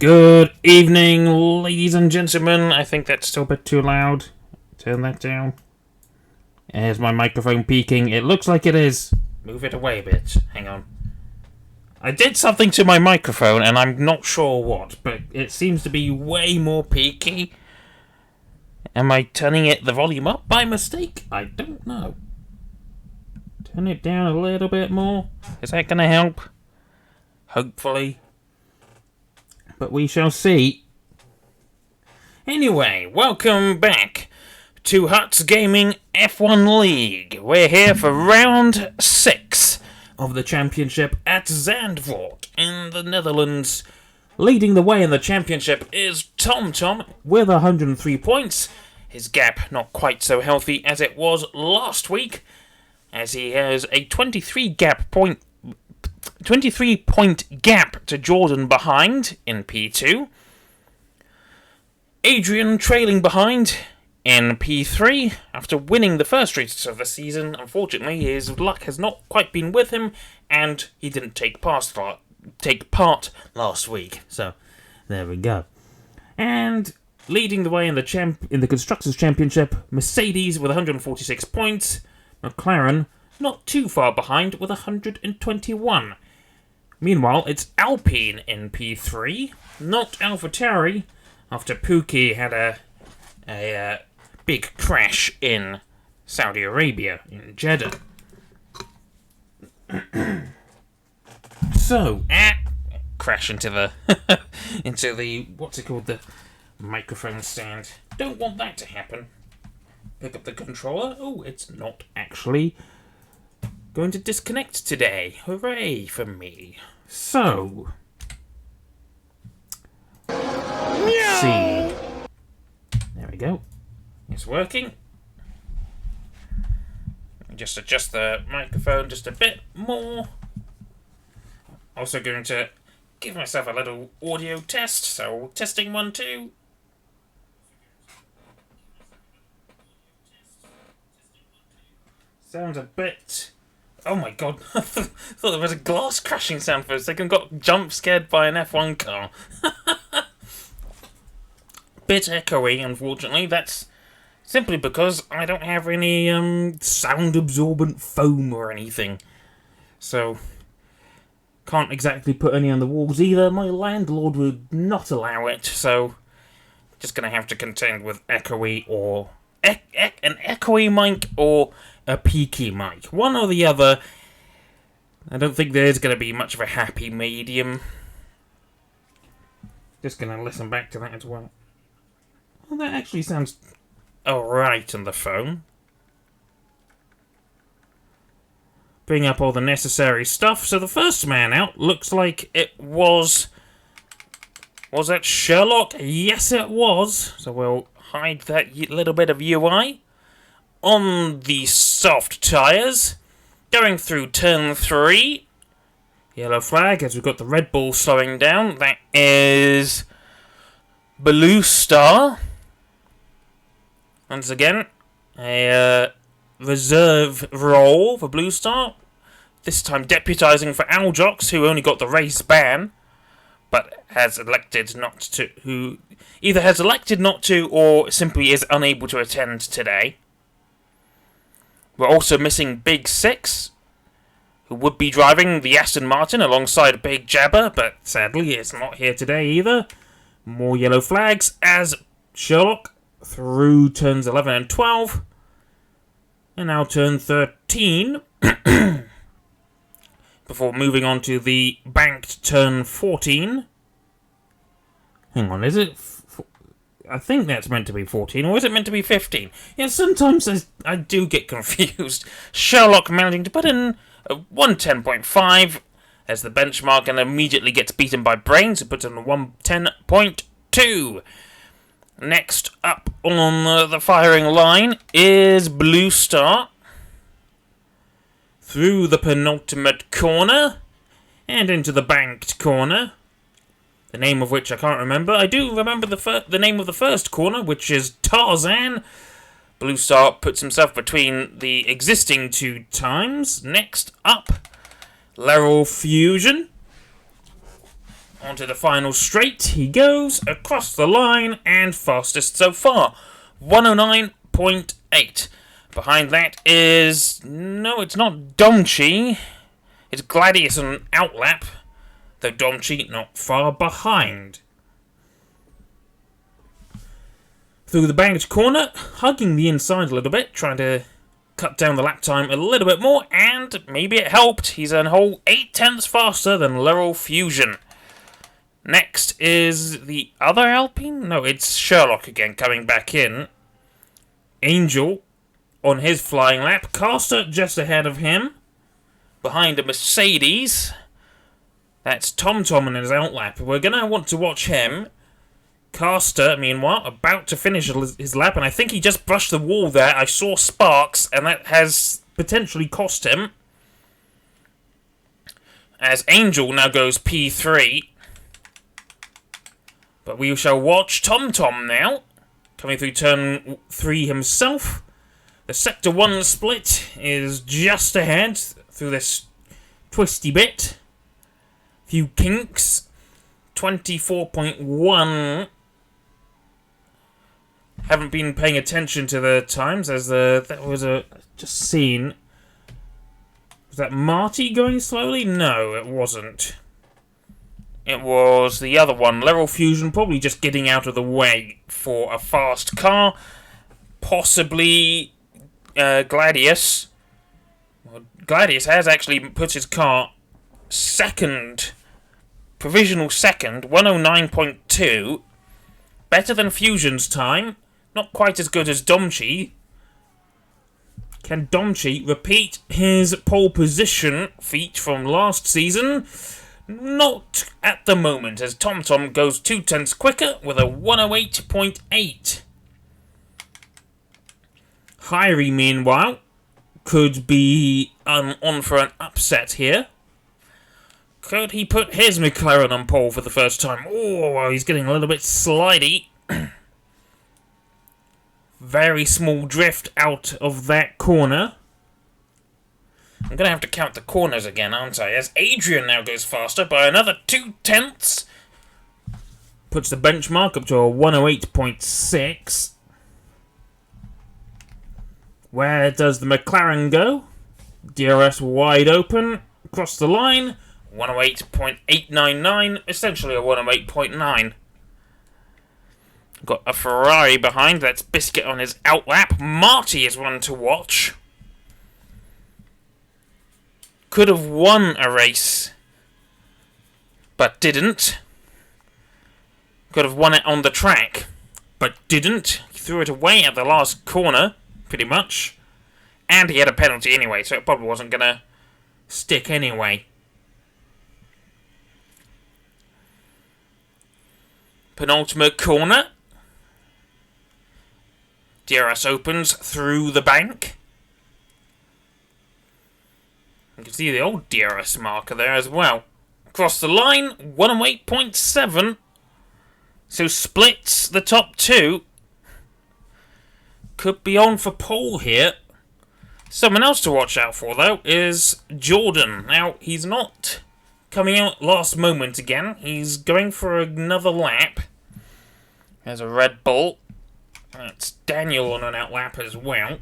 Good evening, ladies and gentlemen. I think that's still a bit too loud. Turn that down. Is my microphone peaking? It looks like it is. Move it away a bit. Hang on. I did something to my microphone, and I'm not sure what, but it seems to be way more peaky. Am I turning the volume up by mistake? I don't know. Turn it down a little bit more. Is that going to help? Hopefully. But we shall see. Anyway, welcome back to Huts Gaming F1 League. We're here for round 6 of the championship at Zandvoort in the Netherlands. Leading the way in the championship is Tom with 103 points. His gap not quite so healthy as it was last week, as he has a 23 point gap to Jordan behind in P2. Adrian trailing behind in P3 after winning the first race of the season. Unfortunately, his luck has not quite been with him, and he didn't take part last week. So there we go. And leading the way in the Constructors' Championship, Mercedes with 146 points. McLaren not too far behind with 121. Meanwhile, it's Alpine in P3, not AlphaTauri, after Pookie had a big crash in Saudi Arabia, in Jeddah. So, crash into the, what's it called, the microphone stand. Don't want that to happen. Pick up the controller. Oh, it's not actually going to disconnect today. Hooray for me. So, let's see. There we go. It's working. Just adjust the microphone just a bit more. Also going to give myself a little audio test. So, testing 1, 2. Sounds a bit... Oh my god, I thought there was a glass crashing sound for a second. Got jump scared by an F1 car. Bit echoey, unfortunately. That's simply because I don't have any sound absorbent foam or anything. So, can't exactly put any on the walls either. My landlord would not allow it, so just gonna have to contend with echoey or an echoey mic or a peaky mic. One or the other. I don't think there's going to be much of a happy medium. Just going to listen back to that as well. Well, that actually sounds alright on the phone. Bring up all the necessary stuff. So the first man out looks like it was... Was that Sherlock? Yes, it was. So we'll hide that little bit of UI. On the soft tyres, going through turn 3, yellow flag as we've got the Red Bull slowing down. That is Blue Star. Once again, a reserve role for Blue Star. This time deputising for Aljox, who only got the race ban, but has elected not to, who either has elected not to or simply is unable to attend today. We're also missing Big Six, who would be driving the Aston Martin alongside Big Jabber, but sadly it's not here today either. More yellow flags as Sherlock through turns 11 and 12. And now turn 13. Before moving on to the banked turn 14. Hang on, is it... I think that's meant to be 14, or is it meant to be 15? Yeah, sometimes I do get confused. Sherlock managing to put in a 110.5 as the benchmark and immediately gets beaten by Brains, who puts in a 110.2. Next up on the firing line is Blue Star. Through the penultimate corner and into the banked corner. The name of which I can't remember. I do remember the name of the first corner, which is Tarzan. Blue Star puts himself between the existing two times. Next up, Laurel Fusion. Onto the final straight he goes, across the line, and fastest so far. 109.8. Behind that is... No, it's not Domchi. It's Gladius on outlap, though Domchi not far behind. Through the banked corner, hugging the inside a little bit, trying to cut down the lap time a little bit more, and maybe it helped. He's a whole 8/10 faster than Laurel Fusion. Next is the other Alpine? No, it's Sherlock again coming back in. Angel on his flying lap. Caster just ahead of him. Behind a Mercedes. That's TomTom in his outlap. We're going to want to watch him. Caster, meanwhile, about to finish his lap, and I think he just brushed the wall there. I saw sparks, and that has potentially cost him. As Angel now goes P3. But we shall watch TomTom now, coming through turn 3 himself. The Sector 1 split is just ahead through this twisty bit. Few kinks. 24.1. Haven't been paying attention to the times as that was just seen. Was that Marty going slowly? No, it wasn't. It was the other one, Laurel Fusion, probably just getting out of the way for a fast car. Possibly Gladius. Well, Gladius has actually put his car second, provisional second, 109.2. Better than Fusion's time. Not quite as good as Domchi. Can Domchi repeat his pole position feat from last season? Not at the moment, as TomTom goes 2/10 quicker with a 108.8. Hyrie, meanwhile, could be on for an upset here. Could he put his McLaren on pole for the first time? Oh, he's getting a little bit slidey. Very small drift out of that corner. I'm going to have to count the corners again, aren't I? As Adrian now goes faster by another 2/10. Puts the benchmark up to a 108.6. Where does the McLaren go? DRS wide open. Across the line. 108.899. Essentially a 108.9. Got a Ferrari behind. That's Biscuit on his outlap. Marty is one to watch. Could have won a race, but didn't. Could have won it on the track, but didn't. He threw it away at the last corner, pretty much. And he had a penalty anyway, so it probably wasn't going to stick anyway. Penultimate corner. DRS opens through the bank. You can see the old DRS marker there as well. Across the line, 108.7. So splits the top two. Could be on for pole here. Someone else to watch out for, though, is Jordan. Now, he's not coming out last moment again. He's going for another lap. There's a Red Bull. That's Daniel on an outlap as well.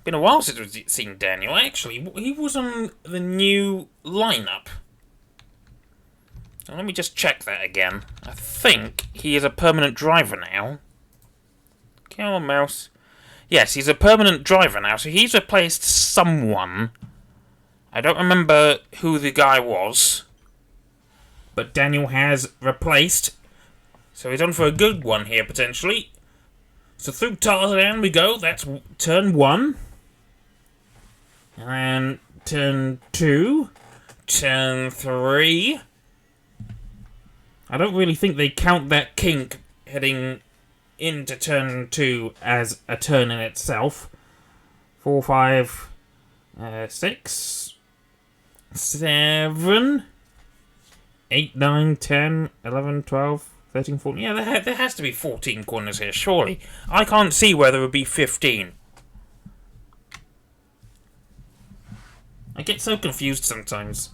Been a while since we've seen Daniel. Actually, he was on the new lineup. Let me just check that again. I think he is a permanent driver now. Come on, mouse. Yes, he's a permanent driver now, so he's replaced someone. I don't remember who the guy was. But Daniel has replaced. So he's on for a good one here, potentially. So through Tarzan we go. That's turn 1. And turn 2. Turn 3. I don't really think they count that kink heading into turn 2 as a turn in itself. 4, 5, 6, 7, 8, 9, 10, 11, 12, 13, 14. Yeah, there has to be 14 corners here, surely. I can't see where there would be 15. I get so confused sometimes.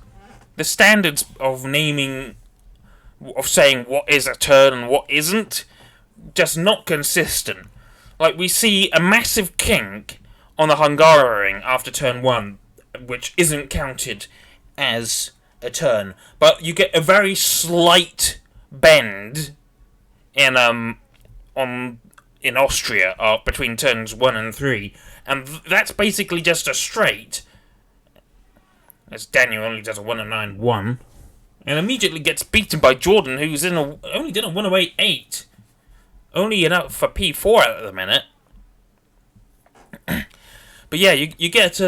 the standards of naming, of saying what is a turn and what isn't, just not consistent. Like, we see a massive kink on the Hungaroring after turn 1, which isn't counted as a turn, but you get a very slight bend in Austria between turns 1 and 3, and that's basically just a straight, as Daniel only does a 109-1, and immediately gets beaten by Jordan, who's only did a 108-8, only enough for P4 at the minute. But yeah, you get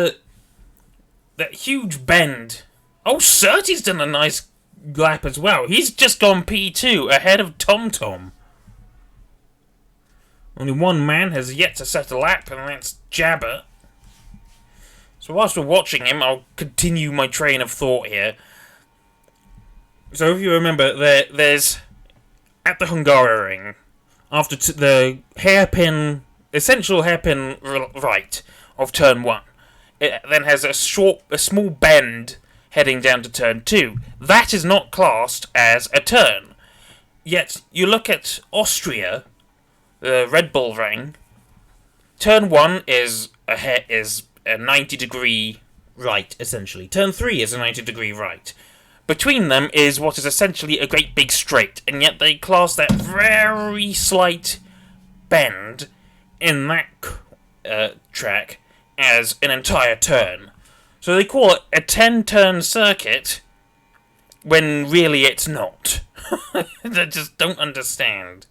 that huge bend. Oh, Surtees done a nice lap as well. He's just gone P2 ahead of TomTom. Only one man has yet to set a lap, and that's Jabber. So whilst we're watching him, I'll continue my train of thought here. So if you remember, there's at the Hungaroring, after the essential hairpin right of turn 1, it then has a small bend heading down to turn 2. That is not classed as a turn. Yet you look at Austria, the Red Bull Ring. Turn 1 is a 90-degree right, essentially. Turn 3 is a 90-degree right. Between them is what is essentially a great big straight, and yet they class that very slight bend in that track as an entire turn. So they call it a 10-turn circuit, when really it's not. I just don't understand.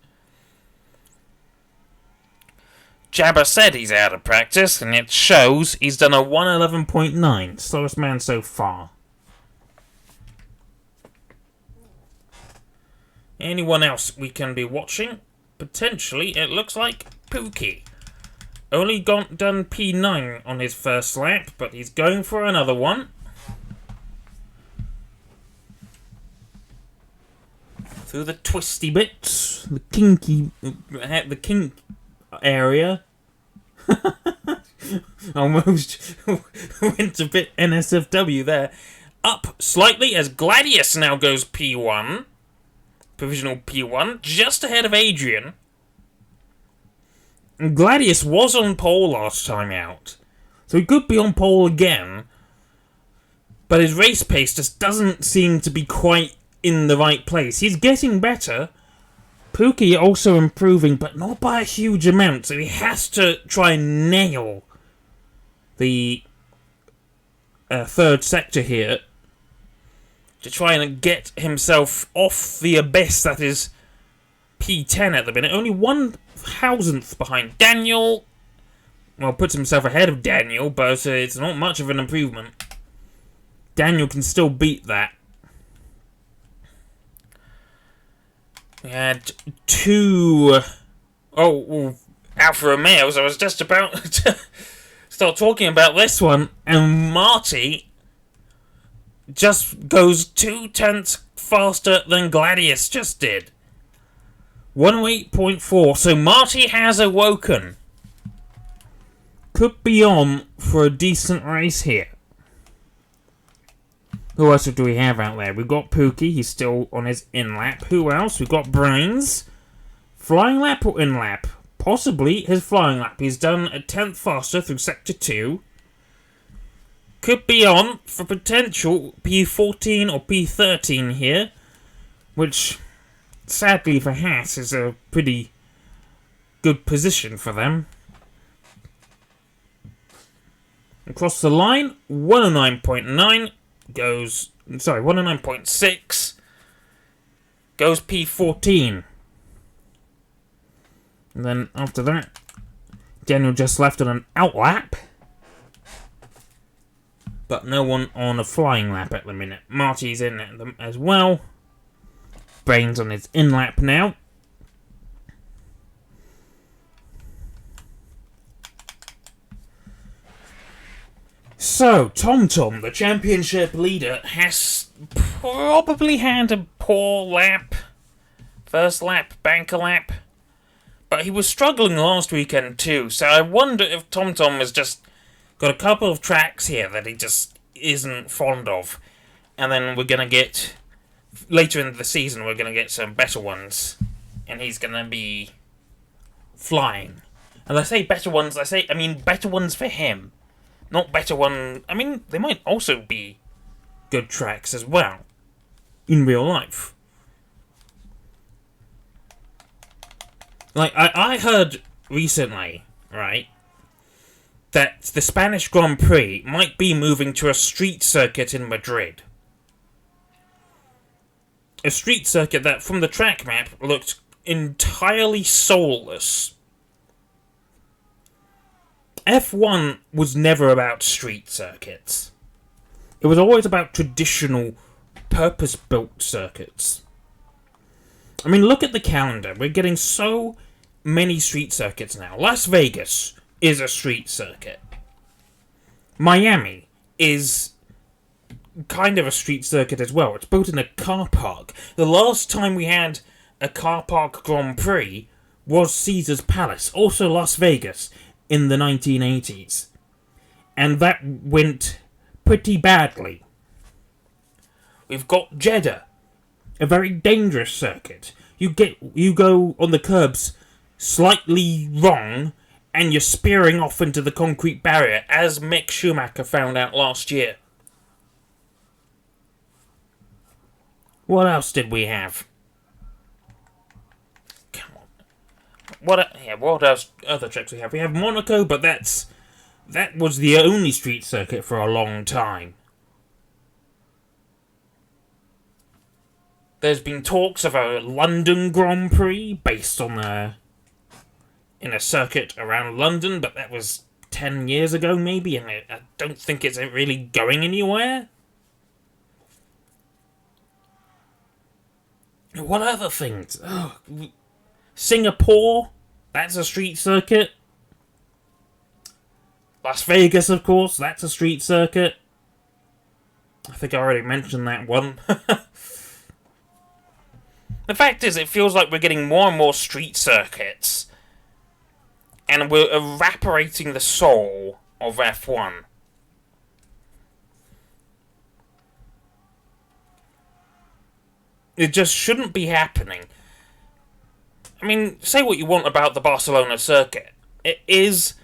Jabber said he's out of practice, and it shows. He's done a 111.9, slowest man so far. Anyone else we can be watching? Potentially, it looks like Pookie. Only done P9 on his first lap, but he's going for another one. Through the twisty bits, the kink area. Almost went a bit NSFW there. Up slightly as Gladius now goes P1. Provisional P1, just ahead of Adrian. And Gladius was on pole last time out, so he could be on pole again, but his race pace just doesn't seem to be quite in the right place. He's getting better. Pookie also improving, but not by a huge amount, so he has to try and nail the third sector here to try and get himself off the abyss that is P10 at the minute. Only 1,000th behind Daniel. Well, puts himself ahead of Daniel, but it's not much of an improvement. Daniel can still beat that. We had two Alfa Romeos. I was just about to start talking about this one, and Marty just goes 0.2 faster than Gladius just did. 108.4, so Marty has awoken. Could be on for a decent race here. Who else do we have out there? We've got Pookie, he's still on his in-lap. Who else? We've got Brains. Flying lap or in-lap? Possibly his flying lap. He's done a 10th faster through Sector 2. Could be on for potential P14 or P13 here, which, sadly for Haas, is a pretty good position for them. Across the line, 109.9 goes... Sorry, 109.6 goes P14. And then after that, Daniel just left on an outlap. But no one on a flying lap at the minute. Marty's in at them as well. Brains on his in-lap now. So, TomTom, the championship leader, has probably had a poor lap. First lap, banker lap. But he was struggling last weekend too, so I wonder if TomTom has just got a couple of tracks here that he just isn't fond of. And then we're going to get, later in the season, we're going to get some better ones. And he's going to be flying. And I say better ones, I mean better ones for him. Not better one, I mean, they might also be good tracks as well. In real life. Like, I heard recently, right, that the Spanish Grand Prix might be moving to a street circuit in Madrid. A street circuit that, from the track map, looked entirely soulless. F1 was never about street circuits. It was always about traditional, purpose-built circuits. I mean, look at the calendar. We're getting so many street circuits now. Las Vegas is a street circuit. Miami is kind of a street circuit as well. It's built in a car park. The last time we had a car park Grand Prix was Caesar's Palace, also Las Vegas, in the 1980s. And that went pretty badly. We've got Jeddah, a very dangerous circuit. You go on the curbs slightly wrong, and you're spearing off into the concrete barrier, as Mick Schumacher found out last year. What else did we have? Come on. What else? Other tracks we have? We have Monaco, but that was the only street circuit for a long time. There's been talks of a London Grand Prix based on in a circuit around London, but that was 10 years ago maybe, and I don't think it's really going anywhere. What other things? Oh, Singapore, that's a street circuit. Las Vegas, of course, that's a street circuit. I think I already mentioned that one. The fact is, it feels like we're getting more and more street circuits, and we're evaporating the soul of F1. It just shouldn't be happening. I mean, say what you want about the Barcelona circuit. It is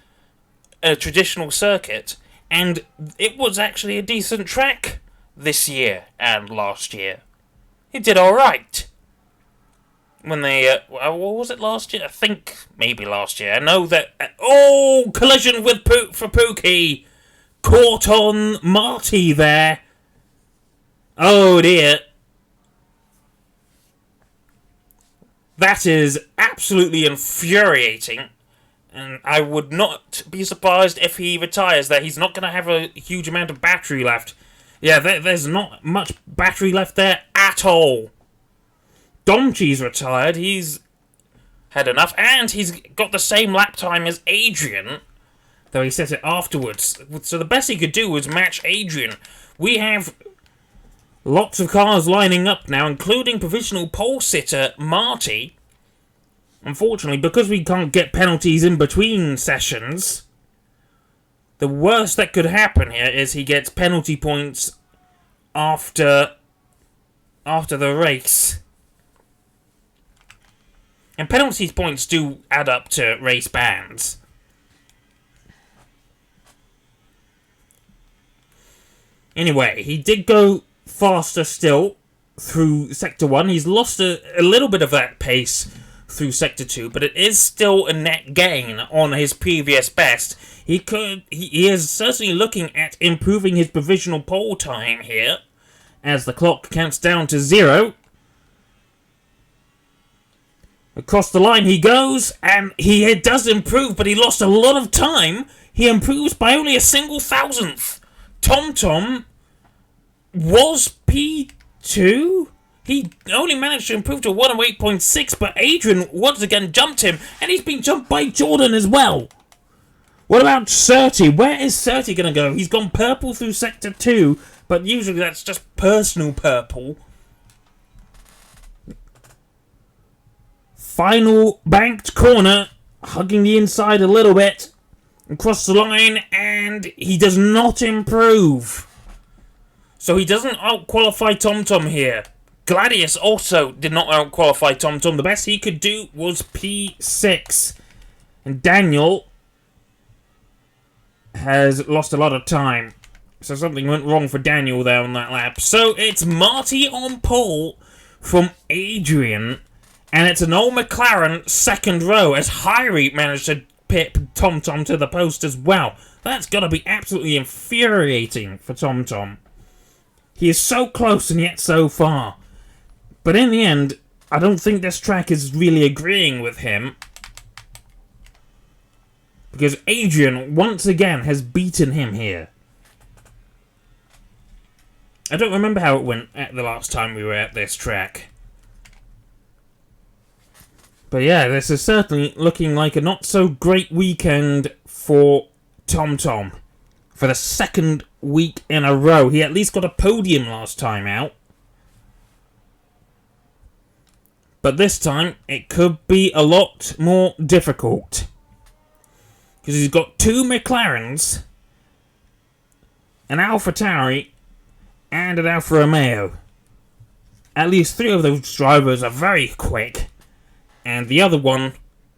a traditional circuit, and it was actually a decent track this year and last year. It did alright. When they, what was it last year? I think maybe last year. I know that, collision with for Pookie. Caught on Marty there. Oh dear. That is absolutely infuriating. And I would not be surprised if he retires there. He's not going to have a huge amount of battery left. Yeah, there's not much battery left there at all. Domchi's retired, he's had enough, and he's got the same lap time as Adrian, though he said it afterwards. So the best he could do was match Adrian. We have lots of cars lining up now, including provisional pole sitter Marty. Unfortunately, because we can't get penalties in between sessions, the worst that could happen here is he gets penalty points after the race. And penalty points do add up to race bans. Anyway, he did go faster still through Sector 1. He's lost a little bit of that pace through Sector 2, but it is still a net gain on his previous best. He is certainly looking at improving his provisional pole time here, as the clock counts down to 0. Across the line he goes, and he does improve, but he lost a lot of time. He improves by only a single thousandth. TomTom was P2? He only managed to improve to 108.6, but Adrian once again jumped him, and he's been jumped by Jordan as well. What about Surtees? Where is Surtees going to go? He's gone purple through Sector 2, but usually that's just personal purple. Final banked corner, hugging the inside a little bit, across the line, and he does not improve. So he doesn't out-qualify TomTom here. Gladius also did not out-qualify TomTom. The best he could do was P6. And Daniel has lost a lot of time. So something went wrong for Daniel there on that lap. So it's Marty on pole from Adrian. And it's an old McLaren second row as Hyrie managed to pip TomTom to the post as well. That's got to be absolutely infuriating for TomTom. He is so close and yet so far. But in the end, I don't think this track is really agreeing with him. Because Adrian, once again, has beaten him here. I don't remember how it went at the last time we were at this track. But yeah, this is certainly looking like a not-so-great weekend for TomTom. For the second week in a row. He at least got a podium last time out. But this time, it could be a lot more difficult. Because he's got two McLarens, an AlphaTauri, and an Alfa Romeo. At least three of those drivers are very quick, and the other one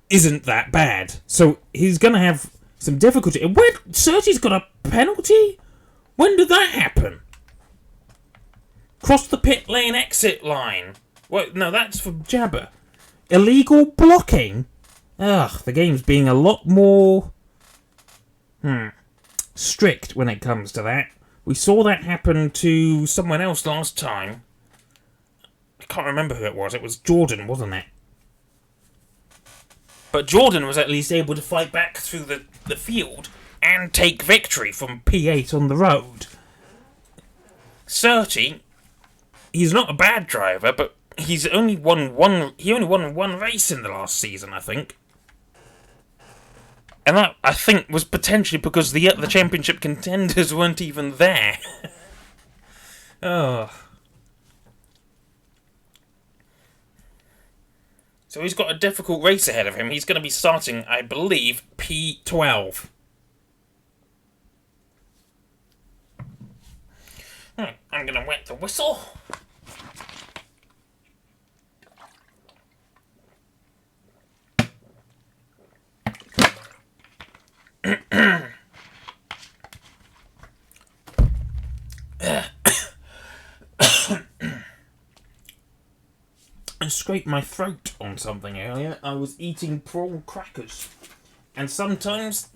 isn't that bad. So he's going to have some difficulty. Where Surtees got a penalty? When did that happen? Cross the pit lane exit line. Wait, no, that's for Jabber. Illegal blocking? Ugh, the game's being a lot more strict when it comes to that. We saw that happen to someone else last time. I can't remember who it was. It was Jordan, wasn't it? But Jordan was at least able to fight back through the field and take victory from P8 on the road. Surtees, he's not a bad driver, but he only won one race in the last season, I think. And that, I think, was potentially because the championship contenders weren't even there. Oh. So he's got a difficult race ahead of him. He's going to be starting, I believe, P12. I'm going to wet the whistle. I scraped my throat on something earlier. I was eating prawn crackers. And sometimes,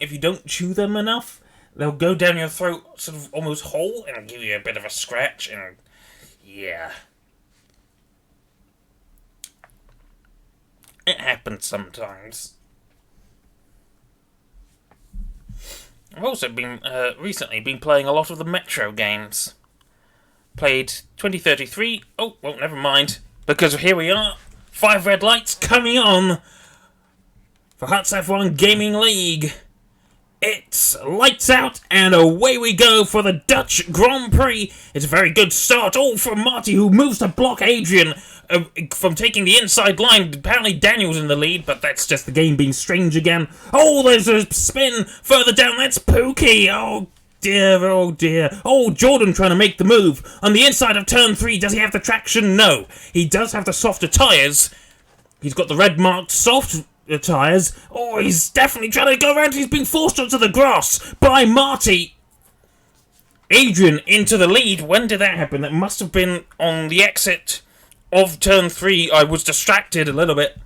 if you don't chew them enough, they'll go down your throat sort of almost whole and give you a bit of a scratch. And yeah. It happens sometimes. I've also been, recently been playing a lot of the Metro games. Played 2033. Oh, well, never mind. Because here we are. 5 red lights coming on for Huts F1 Gaming League. It's lights out and away we go for the Dutch Grand Prix. It's a very good start. All from Marty, who moves to block Adrian from taking the inside line. Apparently Daniel's in the lead, but that's just the game being strange again. Oh, there's a spin further down. That's Pookie. Oh, dear, oh dear. Oh, Jordan trying to make the move. On the inside of turn 3, does he have the traction? No. He does have the softer tyres. He's got the red marked soft tyres. Oh, he's definitely trying to go around. He's being forced onto the grass by Marty. Adrian into the lead. When did that happen? That must have been on the exit of turn 3. I was distracted a little bit.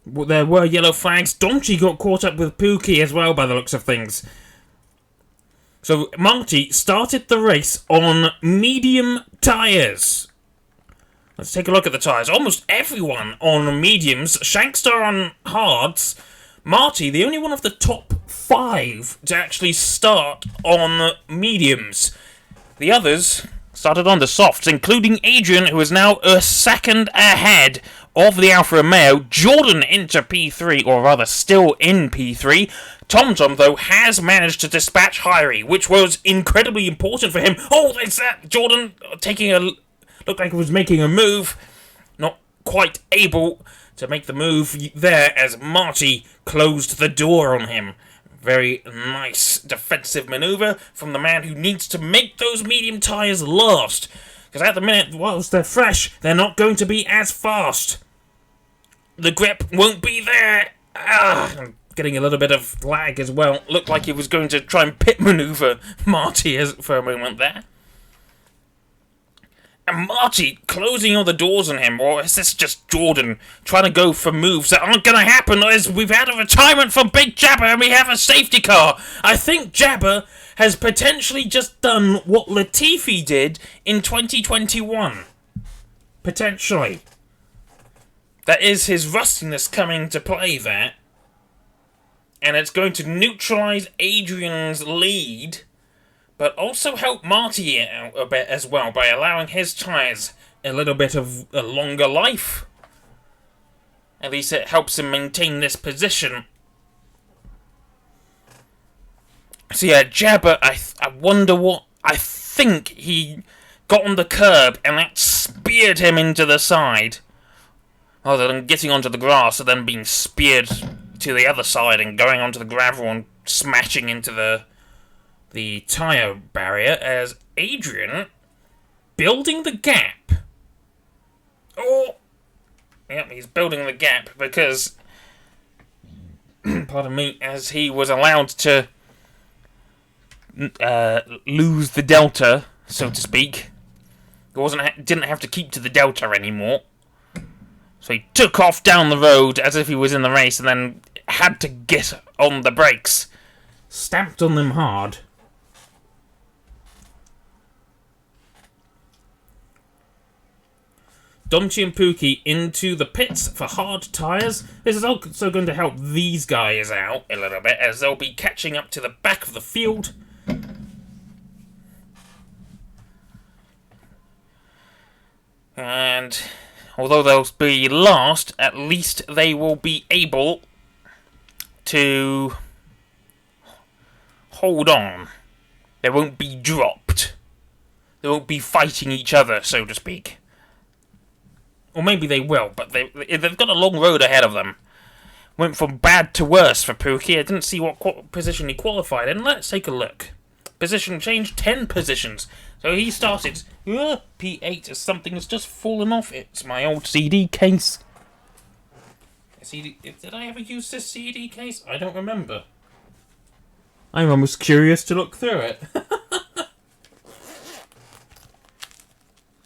There were yellow flags. Domchi got caught up with Pookie as well by the looks of things. So Marty started the race on medium tyres. Let's take a look at the tyres. Almost everyone on mediums. Shankstar on hards. Marty, the only one of the top 5 to actually start on mediums. The others started on the softs, including Adrian, who is now a second ahead of the Alfa Romeo. Jordan into P3, or rather still in P3. TomTom, though, has managed to dispatch Hyrie, which was incredibly important for him. Oh, there's that! Jordan taking a... looked like he was making a move. Not quite able to make the move there as Marty closed the door on him. Very nice defensive manoeuvre from the man who needs to make those medium tyres last. Because at the minute, whilst they're fresh, they're not going to be as fast. The grip won't be there. I'm getting a little bit of lag as well. Looked like he was going to try and pit manoeuvre Marty for a moment there. And Marty closing all the doors on him, or is this just Jordan trying to go for moves that aren't going to happen as we've had a retirement for Big Jabber and we have a safety car? I think Jabber has potentially just done what Latifi did in 2021. Potentially. That is his rustiness coming to play there. And it's going to neutralise Adrian's lead, but also help Marty out a bit as well by allowing his tyres a little bit of a longer life. At least it helps him maintain this position. So yeah, Jabber, I wonder what... I think he got on the curb and that speared him into the side. Rather than getting onto the grass and then being speared to the other side and going onto the gravel and smashing into the tyre barrier, as Adrian building the gap. Oh! Yep, he's building the gap because, pardon me, as he was allowed to lose the delta, so to speak. He didn't have to keep to the delta anymore. So he took off down the road as if he was in the race and then had to get on the brakes. Stamped on them hard. Domchi and Pookie into the pits for hard tyres. This is also going to help these guys out a little bit as they'll be catching up to the back of the field. And although they'll be last, at least they will be able to hold on. They won't be dropped. They won't be fighting each other, so to speak. Or maybe they will, but they've got a long road ahead of them. Went from bad to worse for Pookie. I didn't see what position he qualified in. Let's take a look. Position change, 10 positions. So he started P8 as something that's just fallen off. It's my old CD case. Did I ever use this CD case? I don't remember. I'm almost curious to look through it.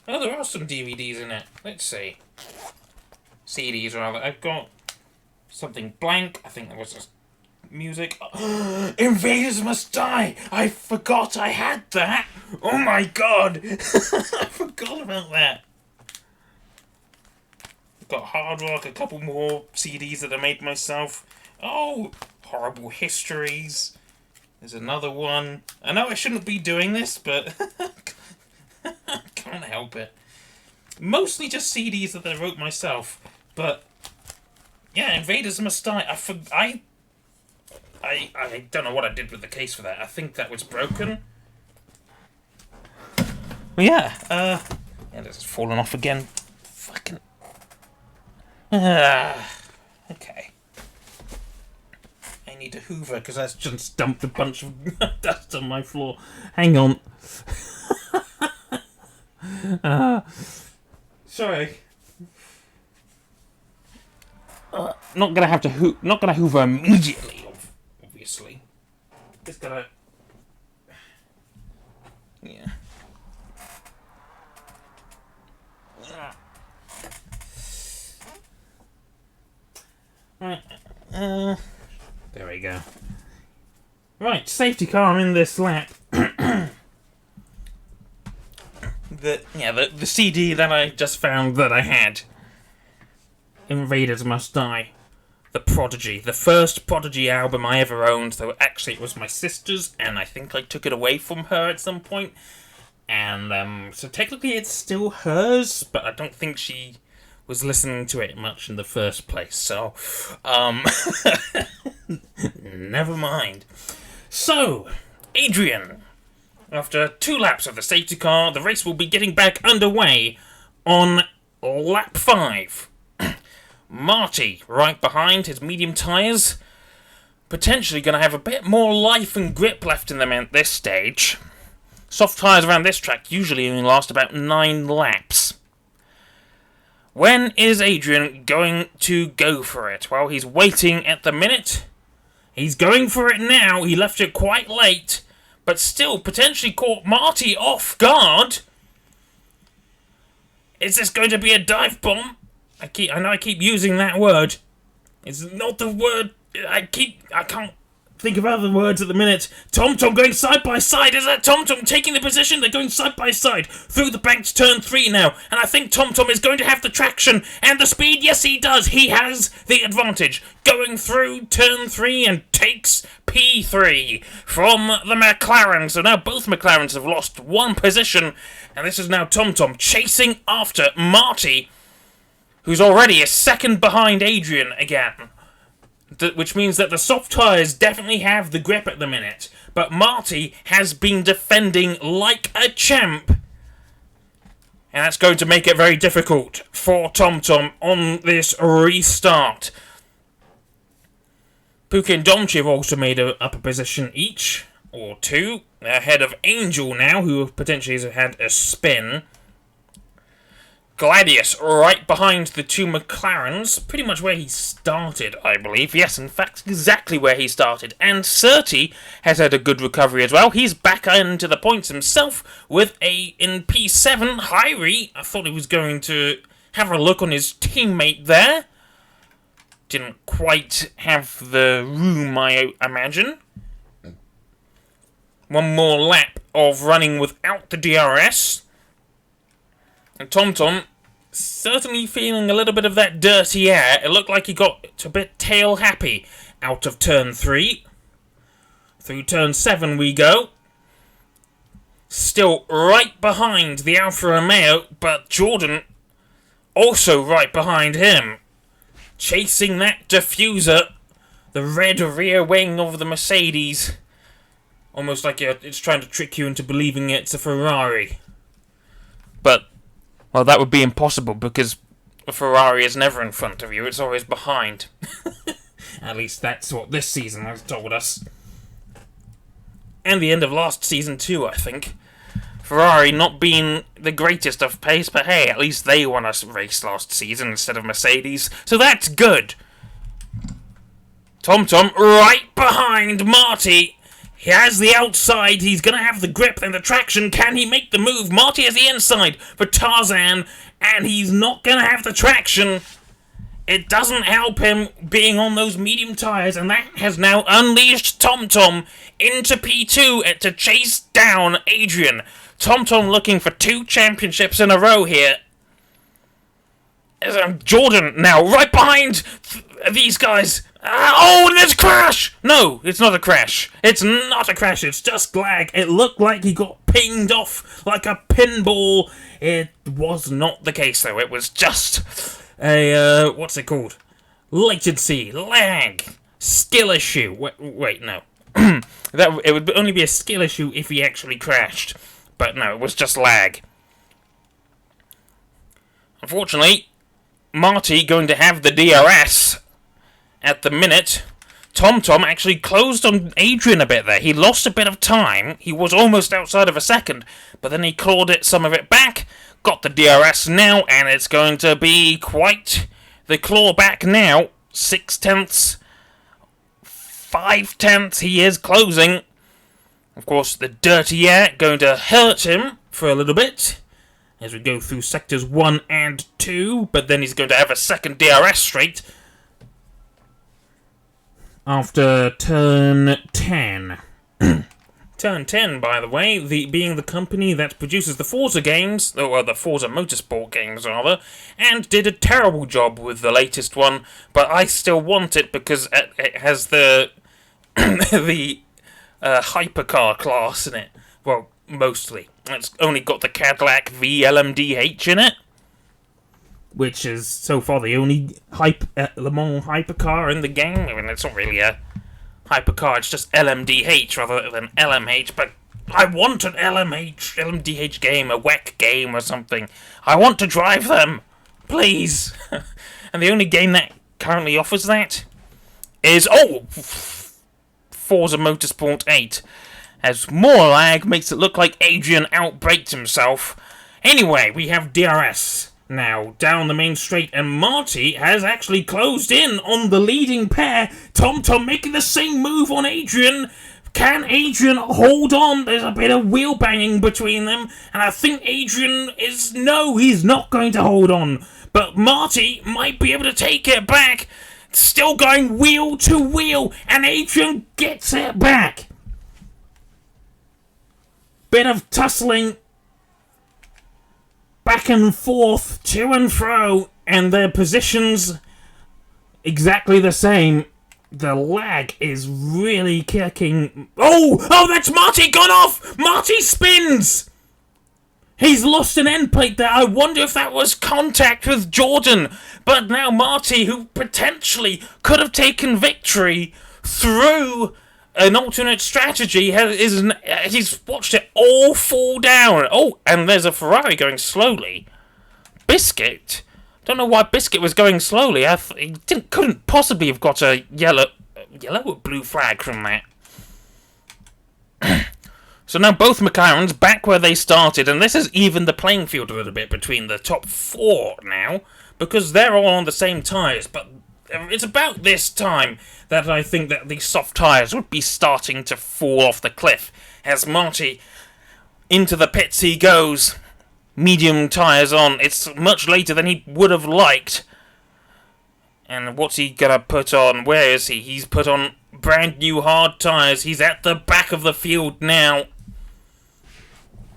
Oh, there are some DVDs in it. Let's see. CDs, rather. I've got something blank. I think there was just music. Invaders Must Die! I forgot I had that! Oh my god! I forgot about that. I've got Hard Rock, a couple more CDs that I made myself. Oh! Horrible Histories. There's another one. I know I shouldn't be doing this, but I can't help it. Mostly just CDs that I wrote myself, but yeah, Invaders Must Die. I don't know what I did with the case for that. I think that was broken. Well, yeah, this has fallen off again. Fucking. Okay. I need a Hoover because I just dumped a bunch of dust on my floor. Hang on. Sorry. Not gonna have to not gonna Hoover immediately, obviously. Just gotta. Yeah. Right. There we go. Right, safety car in this lap. The CD that I just found that I had. Invaders Must Die. The Prodigy. The first Prodigy album I ever owned, though actually it was my sister's, and I think I took it away from her at some point. And, so technically it's still hers, but I don't think she was listening to it much in the first place, so, never mind. So, Adrian, after 2 laps of the safety car, the race will be getting back underway on lap 5. Marty, right behind his medium tyres. potentially going to have a bit more life and grip left in them at this stage. Soft tyres around this track usually only last about 9 laps. When is Adrian going to go for it? Well, he's waiting at the minute. He's going for it now. He left it quite late, but still potentially caught Marty off guard. Is this going to be a dive bomb? I know I keep using that word. It's not the word. I can't think of other words at the minute. TomTom going side by side. Is that TomTom taking the position? They're going side by side through the bank to turn 3 now. And I think TomTom is going to have the traction and the speed. Yes, he does. He has the advantage. Going through turn 3 and takes P3 from the McLaren. So now both McLarens have lost 1 position. And this is now TomTom chasing after Marty, who's already a second behind Adrian again. Which means that the soft tyres definitely have the grip at the minute. But Marty has been defending like a champ. And that's going to make it very difficult for TomTom on this restart. Puka and Domchi have also made up a position each, or 2. They're ahead of Angel now, who potentially has had a spin. Gladius right behind the 2 McLarens, pretty much where he started, I believe. Yes, in fact, exactly where he started. And Surtees has had a good recovery as well. He's back into the points himself with in P7. Hyrie, I thought he was going to have a look on his teammate there. Didn't quite have the room, I imagine. 1 more lap of running without the DRS. And TomTom certainly feeling a little bit of that dirty air. It looked like he got a bit tail happy out of turn 3. Through turn 7 we go. Still right behind the Alfa Romeo, but Jordan also right behind him. Chasing that diffuser, the red rear wing of the Mercedes. Almost like it's trying to trick you into believing it's a Ferrari. But well, that would be impossible because a Ferrari is never in front of you, it's always behind. At least that's what this season has told us. And the end of last season too, I think. Ferrari not being the greatest of pace, but hey, at least they won a race last season instead of Mercedes, so that's good. TomTom right behind Marty. He has the outside, he's going to have the grip and the traction. Can he make the move? Marty has the inside for Tarzan, and he's not going to have the traction. It doesn't help him being on those medium tyres, and that has now unleashed TomTom into P2 to chase down Adrian. TomTom looking for 2 championships in a row here. Jordan now right behind these guys. Oh, and there's a crash! No, it's not a crash. It's not a crash, it's just lag. It looked like he got pinged off like a pinball. It was not the case, though. It was just a, what's it called? Latency, lag, skill issue. Wait, no. It would only be a skill issue if he actually crashed. But no, it was just lag. Unfortunately, Marty going to have the DRS at the minute. TomTom actually closed on Adrian a bit there. He lost a bit of time. He was almost outside of a second, but then he clawed some of it back, got the DRS now, and it's going to be quite the claw back now. 6/10, 5/10, he is closing. Of course, the dirty air going to hurt him for a little bit as we go through sectors 1 and 2, but then he's going to have a second DRS straight after turn 10. Turn 10, by the way, being the company that produces the Forza games, or the Forza Motorsport games, rather, and did a terrible job with the latest one, but I still want it because it has the the hypercar class in it. Well, mostly. It's only got the Cadillac VLMDH in it, which is so far the only Le Mans hypercar in the game. I mean, it's not really a hypercar, it's just LMDH rather than LMH, but I want an LMDH game, a WEC game or something. I want to drive them, please. And the only game that currently offers that is, Forza Motorsport 8, as more lag makes it look like Adrian outbraked himself. Anyway, we have DRS now down the main straight, and Marty has actually closed in on the leading pair. TomTom making the same move on Adrian. Can Adrian hold on? There's a bit of wheel banging between them, and I think Adrian is... No, he's not going to hold on. But Marty might be able to take it back. Still going wheel to wheel, and Adrian gets it back. Bit of tussling. Back and forth, to and fro, and their positions exactly the same. The lag is really kicking. Oh, that's Marty gone off! Marty spins! He's lost an end plate there. I wonder if that was contact with Jordan. But now Marty, who potentially could have taken victory through an alternate strategy, he's watched it all fall down. Oh, and there's a Ferrari going slowly. Biscuit? Don't know why Biscuit was going slowly. He couldn't possibly have got a yellow or blue flag from that. So now both McLarens back where they started, and this has evened the playing field a little bit between the top four now, because they're all on the same tyres. But it's about this time that I think that these soft tyres would be starting to fall off the cliff. As Marty, into the pits he goes. Medium tyres on. It's much later than he would have liked. And what's he gonna put on? Where is he? He's put on brand new hard tyres. He's at the back of the field now.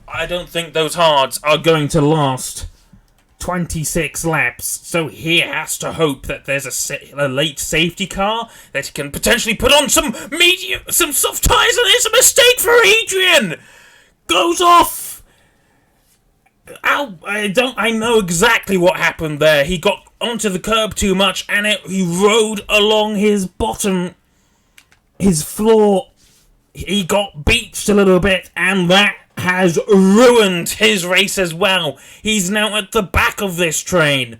I don't think those hards are going to last 26 laps. So he has to hope that there's a late safety car that he can potentially put on some soft tyres, and it's a mistake for Adrian. Goes off. I know exactly what happened there. He got onto the curb too much, and he rode along his bottom, his floor. He got beached a little bit, and that has ruined his race as well. He's now at the back of this train,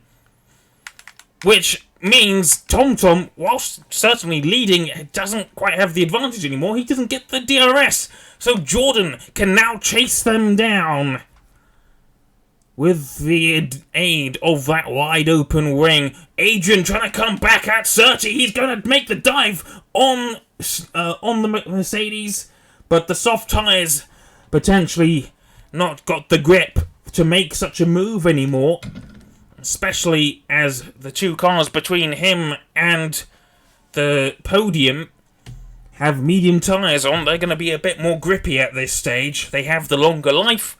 which means TomTom, whilst certainly leading, doesn't quite have the advantage anymore. He doesn't get the DRS, so Jordan can now chase them down. With the aid of that wide open wing, Adrian trying to come back at Surtees. He's going to make the dive on the Mercedes, but the soft tyres potentially not got the grip to make such a move anymore, especially as the two cars between him and the podium have medium tyres on. They're going to be a bit more grippy at this stage. They have the longer life.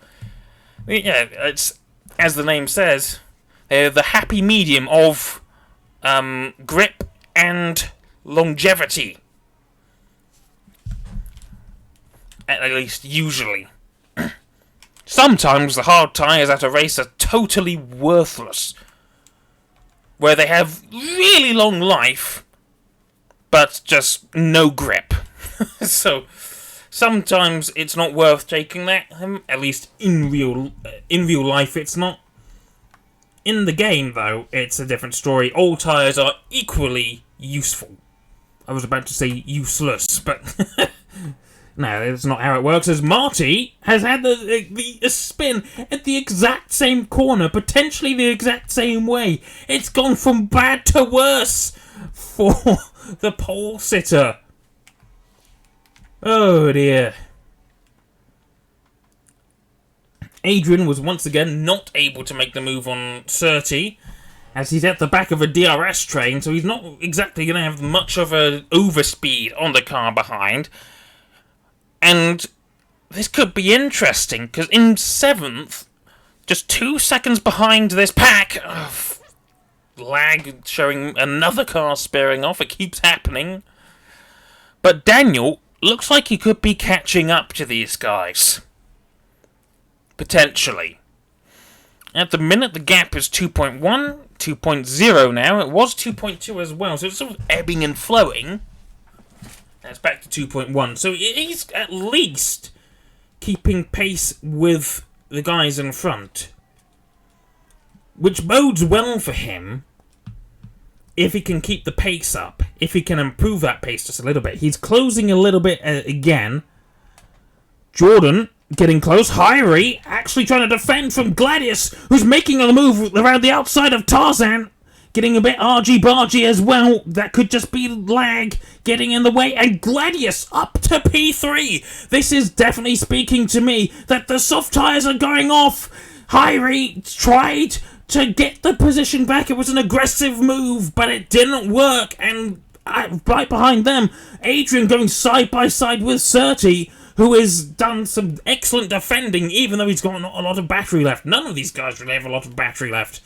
Yeah, it's... As the name says, they're the happy medium of grip and longevity. At least, usually. Sometimes the hard tyres at a race are totally worthless. Where they have really long life, but just no grip. So... sometimes it's not worth taking that. At least in real life, it's not. In the game, though, it's a different story. All tyres are equally useful. I was about to say useless, but no, that's not how it works. As Marty has had the spin at the exact same corner, potentially the exact same way. It's gone from bad to worse for the pole sitter. Oh dear. Adrian was once again not able to make the move on Surtees, as he's at the back of a DRS train, so he's not exactly going to have much of an overspeed on the car behind. And this could be interesting, because in 7th, just 2 seconds behind this pack, lag showing another car spearing off, it keeps happening. But Daniel looks like he could be catching up to these guys. Potentially. At the minute, the gap is 2.1, 2.0 now. It was 2.2 as well, so it's sort of ebbing and flowing. That's back to 2.1. So he's at least keeping pace with the guys in front. Which bodes well for him if he can keep the pace up. if he can improve that pace just a little bit. He's closing a little bit again. Jordan getting close. Hyrie actually trying to defend from Gladius, who's making a move around the outside of Tarzan. Getting a bit argy-bargy as well. That could just be lag getting in the way. And Gladius up to P3. This is definitely speaking to me that the soft tyres are going off. Hyrie tried to get the position back. It was an aggressive move, but it didn't work. And right behind them, Adrian going side by side with Surtees, who has done some excellent defending, even though he's got not a lot of battery left. None of these guys really have a lot of battery left.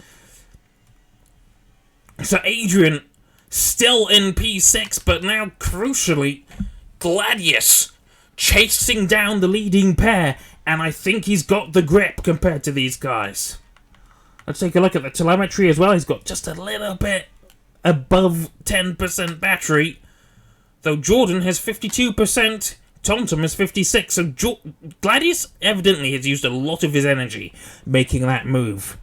So Adrian still in P6, but now crucially, Gladius chasing down the leading pair, and I think he's got the grip compared to these guys. Let's take a look at the telemetry as well. He's got just a little bit above 10% battery, though Jordan has 52%, TomTom has 56%, so Gladius evidently has used a lot of his energy making that move.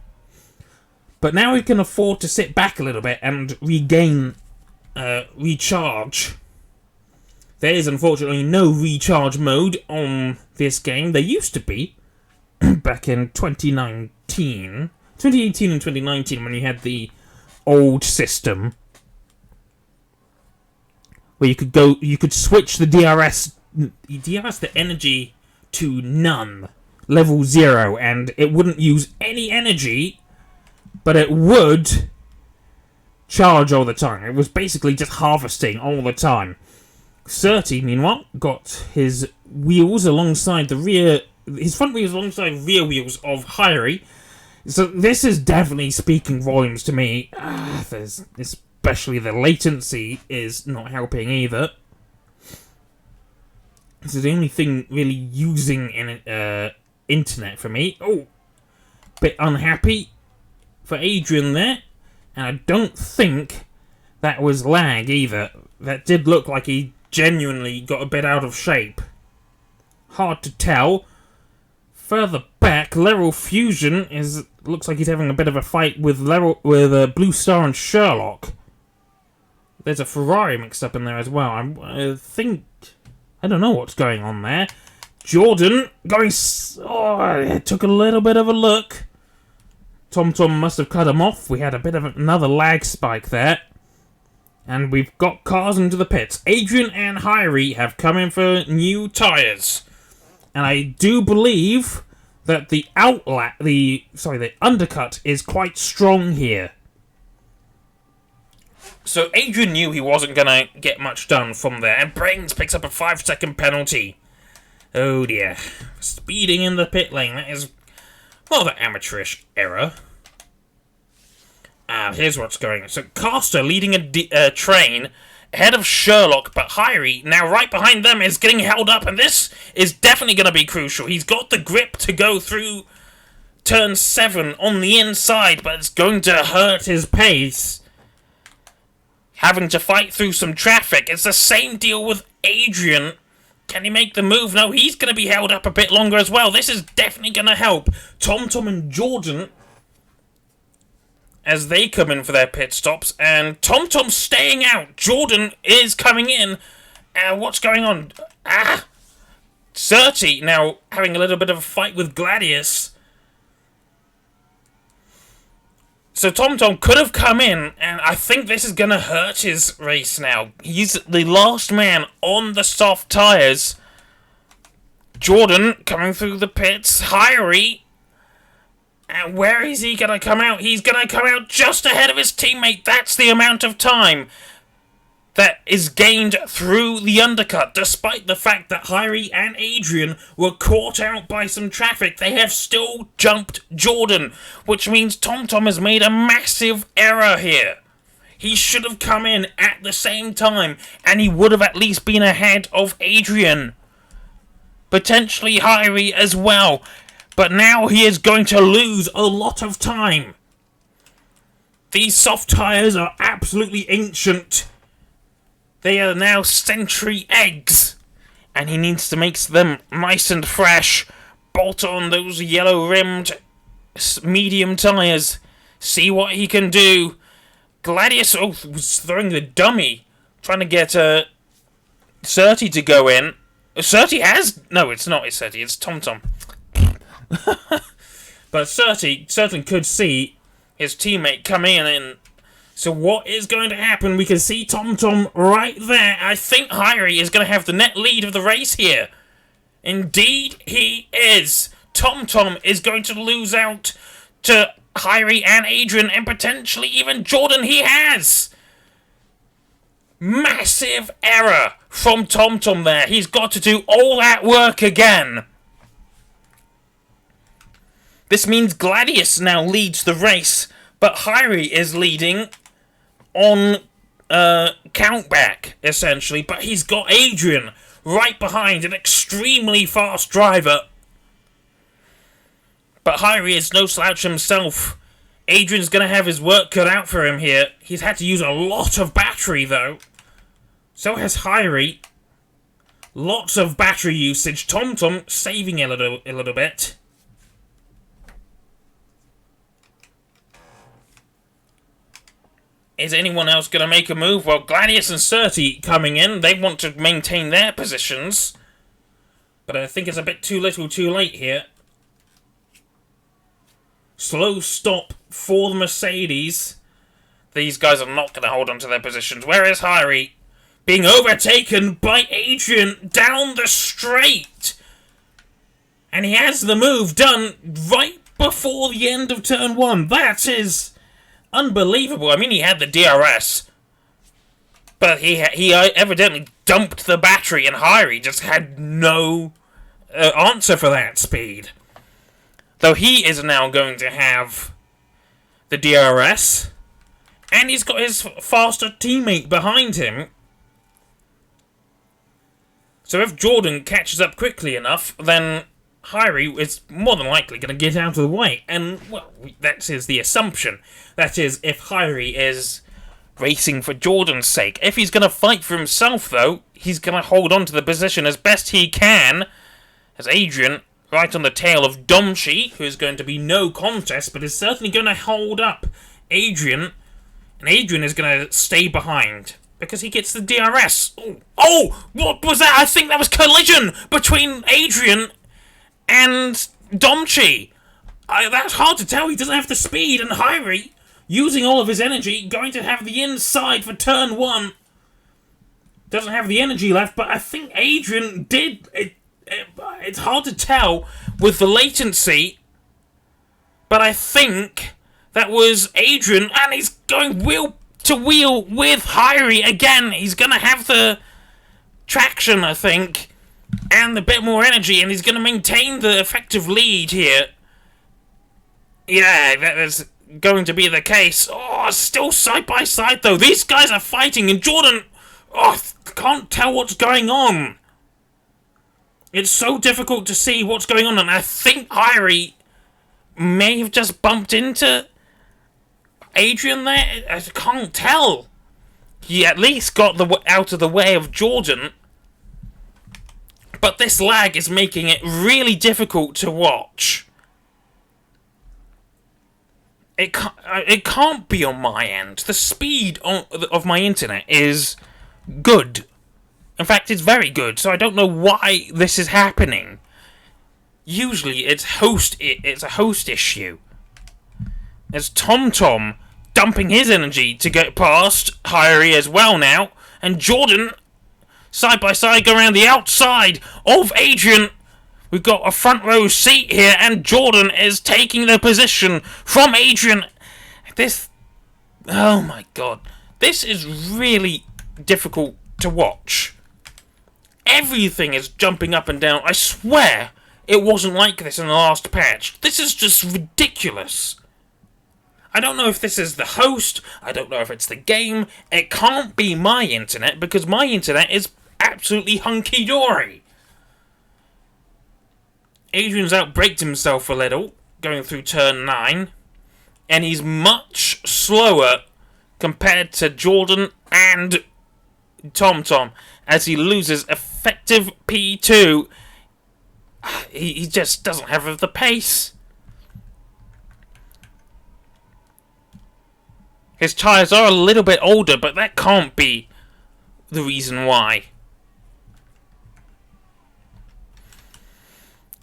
But now he can afford to sit back a little bit and regain, recharge. There is unfortunately no recharge mode on this game. There used to be, back in 2018 and 2019 when you had the old system, where you could switch the DRS the energy to none, level 0, and it wouldn't use any energy, but it would charge all the time. It was basically just harvesting all the time. Surtees, meanwhile, got his wheels alongside his front wheels alongside rear wheels of Hyrie. So this is definitely speaking volumes to me. Especially the latency is not helping either. This is the only thing really using internet for me. Oh, bit unhappy for Adrian there, and I don't think that was lag either. That did look like he genuinely got a bit out of shape. Hard to tell. Further back, Leral Fusion looks like he's having a bit of a fight with Blue Star and Sherlock. There's a Ferrari mixed up in there as well. I don't know what's going on there. Jordan going. It took a little bit of a look. TomTom must have cut him off. We had a bit of another lag spike there. And we've got cars into the pits. Adrian and Hyrie have come in for new tyres. And I do believe that the undercut is quite strong here. So Adrian knew he wasn't going to get much done from there. And Brains picks up a 5-second penalty. Oh dear. Speeding in the pit lane. That is rather amateurish error. Here's what's going on. So Caster leading a train ahead of Sherlock, but Hyrie, now right behind them, is getting held up, and this is definitely going to be crucial. He's got the grip to go through turn 7 on the inside, but it's going to hurt his pace. Having to fight through some traffic. It's the same deal with Adrian. Can he make the move? No, he's going to be held up a bit longer as well. This is definitely going to help TomTom and Jordan as they come in for their pit stops, and TomTom's staying out. Jordan is coming in. What's going on? Surtees now having a little bit of a fight with Gladius. So TomTom could have come in, and I think this is going to hurt his race now. He's the last man on the soft tyres. Jordan coming through the pits. Hyrie. And where is he going to come out? He's going to come out just ahead of his teammate. That's the amount of time that is gained through the undercut. Despite the fact that Hyrie and Adrian were caught out by some traffic, they have still jumped Jordan, which means TomTom has made a massive error here. He should have come in at the same time, and he would have at least been ahead of Adrian. Potentially Hyrie as well. But now he is going to lose a lot of time. These soft tyres are absolutely ancient. They are now century eggs. And he needs to make them nice and fresh. Bolt on those yellow-rimmed medium tyres. See what he can do. Gladius was throwing the dummy trying to get Surty to go in. Surty has... No, it's not it's Surty, it's TomTom. But Surty certainly could see his teammate come in. So what is going to happen? We can see TomTom right there. I think Hyrie is going to have the net lead of the race here. Indeed, he is. TomTom is going to lose out to Hyrie and Adrian, and potentially even Jordan. He has. Massive error from TomTom there. He's got to do all that work again. This means Gladius now leads the race, but Hyrie is leading on countback, essentially. But he's got Adrian right behind, an extremely fast driver. But Hyrie is no slouch himself. Adrian's going to have his work cut out for him here. He's had to use a lot of battery, though. So has Hyrie. Lots of battery usage. TomTom saving a little bit. Is anyone else going to make a move? Well, Gladius and Surty coming in. They want to maintain their positions. But I think it's a bit too little too late here. Slow stop for the Mercedes. These guys are not going to hold on to their positions. Where is Hyrie? Being overtaken by Adrian down the straight. And he has the move done right before the end of turn 1. That is unbelievable. I mean, he had the DRS. But he evidently dumped the battery, and Hyrie just had no answer for that speed. Though he is now going to have the DRS. And he's got his faster teammate behind him. So if Jordan catches up quickly enough, then Hyrie is more than likely going to get out of the way. And, well, that is the assumption. That is, if Hyrie is racing for Jordan's sake. If he's going to fight for himself, though, he's going to hold on to the position as best he can. As Adrian, right on the tail of Domshi, who is going to be no contest, but is certainly going to hold up Adrian. And Adrian is going to stay behind, because he gets the DRS. Oh, what was that? I think that was collision between Adrian and Domchi. That's hard to tell. He doesn't have the speed, and Hyrie, using all of his energy, going to have the inside for turn 1. Doesn't have the energy left, but I think Adrian did. It's hard to tell with the latency, but I think that was Adrian, and he's going wheel to wheel with Hyrie again. He's going to have the traction, I think, and a bit more energy, and he's going to maintain the effective lead here. Yeah, that is going to be the case. Oh, still side by side, though. These guys are fighting, and Jordan, can't tell what's going on. It's so difficult to see what's going on, and I think Hyrie may have just bumped into Adrian there. I can't tell. He at least got out of the way of Jordan. But this lag is making it really difficult to watch. It can't be on my end. The speed of my internet is good. In fact, it's very good, so I don't know why this is happening. Usually it's a host issue. There's TomTom dumping his energy to get past Hyrie as well now, and Jordan side by side go around the outside of Adrian. We've got a front row seat here, and Jordan is taking the position from Adrian. Oh my god, this is really difficult to watch. Everything is jumping up and down. I swear it wasn't like this in the last patch. This is just ridiculous. I don't know if this is the host. I don't know if it's the game. It can't be my internet, because my internet is absolutely hunky-dory. Adrian's outbraked himself a little, going through turn 9. And he's much slower compared to Jordan and TomTom, as he loses effective P2. He just doesn't have the pace. His tyres are a little bit older, but that can't be the reason why.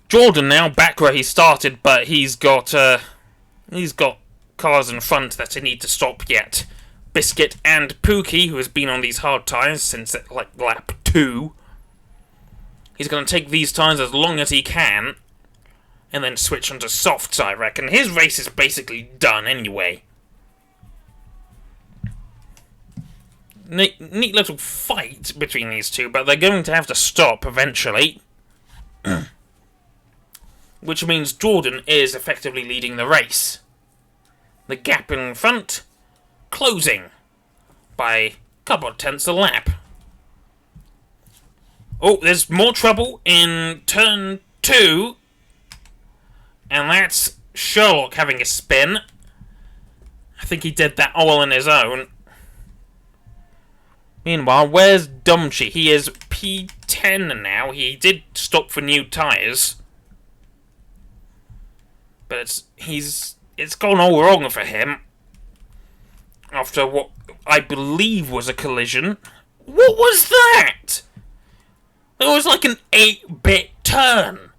Jordan now back where he started, but he's got cars in front that he need to stop yet. Biscuit and Pookie, who has been on these hard tyres since like lap 2. He's going to take these tyres as long as he can, and then switch onto softs, I reckon. His race is basically done anyway. Neat little fight between these two, but they're going to have to stop eventually. Which means Jordan is effectively leading the race. The gap in front closing by a couple of tenths a lap. Oh, there's more trouble in turn 2. And that's Sherlock having a spin. I think he did that all on his own. Meanwhile, where's Dumchi? He is P10 now. He did stop for new tyres. But it's gone all wrong for him. After what I believe was a collision. What was that? It was like an 8-bit turn.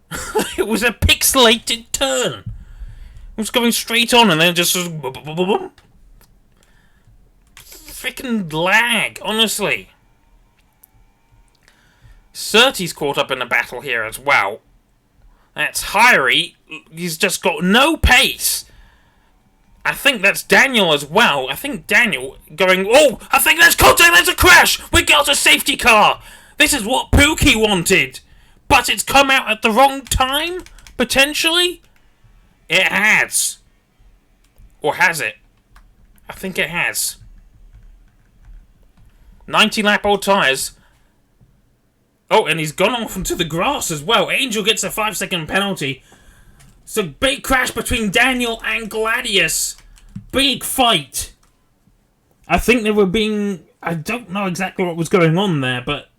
It was a pixelated turn. It was going straight on and then just... Freaking lag, honestly. Surtees caught up in the battle here as well. That's Hyrie. He's just got no pace. I think that's Daniel as well. I think Daniel going... Oh, I think there's contact. There's a crash. We got a safety car. This is what Pookie wanted. But it's come out at the wrong time, potentially? It has. Or has it? I think it has. 90-lap-old tyres. Oh, and he's gone off into the grass as well. Angel gets a 5-second penalty. So, big crash between Daniel and Gladius. Big fight. I think they were being... I don't know exactly what was going on there, but...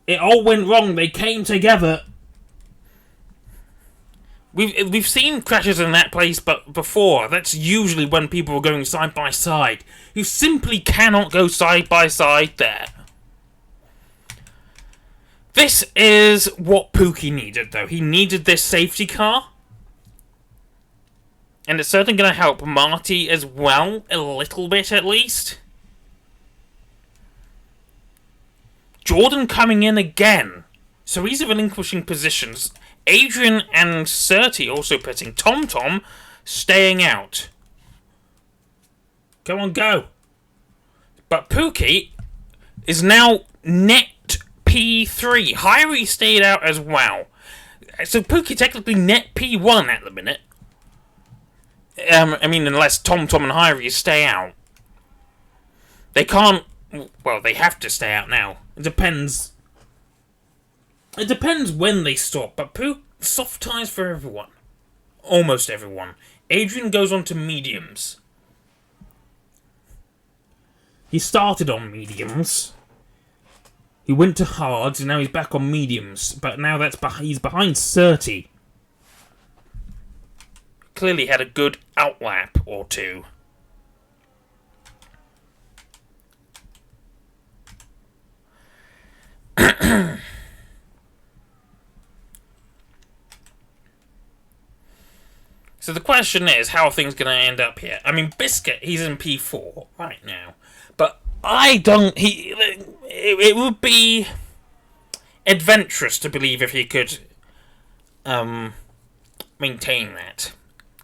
It all went wrong. They came together. We've seen crashes in that place but before. That's usually when people are going side by side. You simply cannot go side by side there. This is what Pookie needed, though. He needed this safety car. And it's certainly going to help Marty as well, a little bit at least. Jordan coming in again. So he's relinquishing positions. Adrian and Surtees also pitting. TomTom staying out. Come on, go. But Pookie is now net P3. Hyrie stayed out as well. So Pookie technically net P1 at the minute. I mean, unless TomTom and Hyrie stay out. They can't... Well, they have to stay out now. It depends. It depends when they stop, but soft tyres for everyone. Almost everyone. Adrian goes on to mediums. He started on mediums. He went to hards, and now he's back on mediums. But now he's behind Surtees. Clearly had a good outlap or two. So the question is, how are things going to end up here? I mean, Biscuit, he's in P4 right now. But I don't... It would be adventurous to believe if he could maintain that.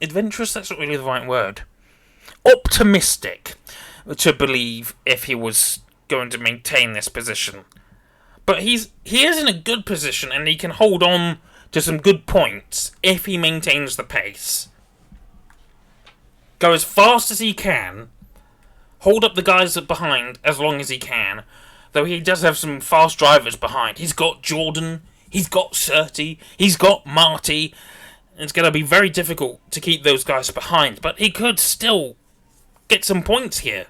Adventurous, that's not really the right word. Optimistic to believe if he was going to maintain this position. But he is in a good position and he can hold on to some good points if he maintains the pace. Go as fast as he can. Hold up the guys behind as long as he can. Though he does have some fast drivers behind. He's got Jordan. He's got Surtees. He's got Marty. It's going to be very difficult to keep those guys behind. But he could still get some points here.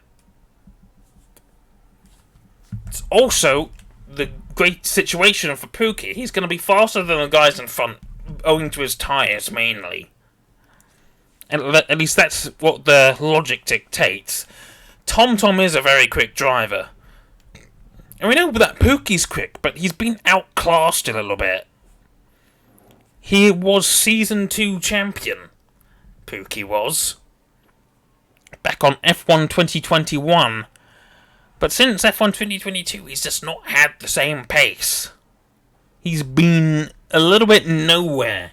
It's also the great situation for Pookie. He's going to be faster than the guys in front, owing to his tyres mainly. And at least that's what the logic dictates. TomTom is a very quick driver. And we know that Pookie's quick, but he's been outclassed a little bit. He was Season 2 champion, Pookie was, back on F1 2021. But since F1 2022, he's just not had the same pace. He's been a little bit nowhere.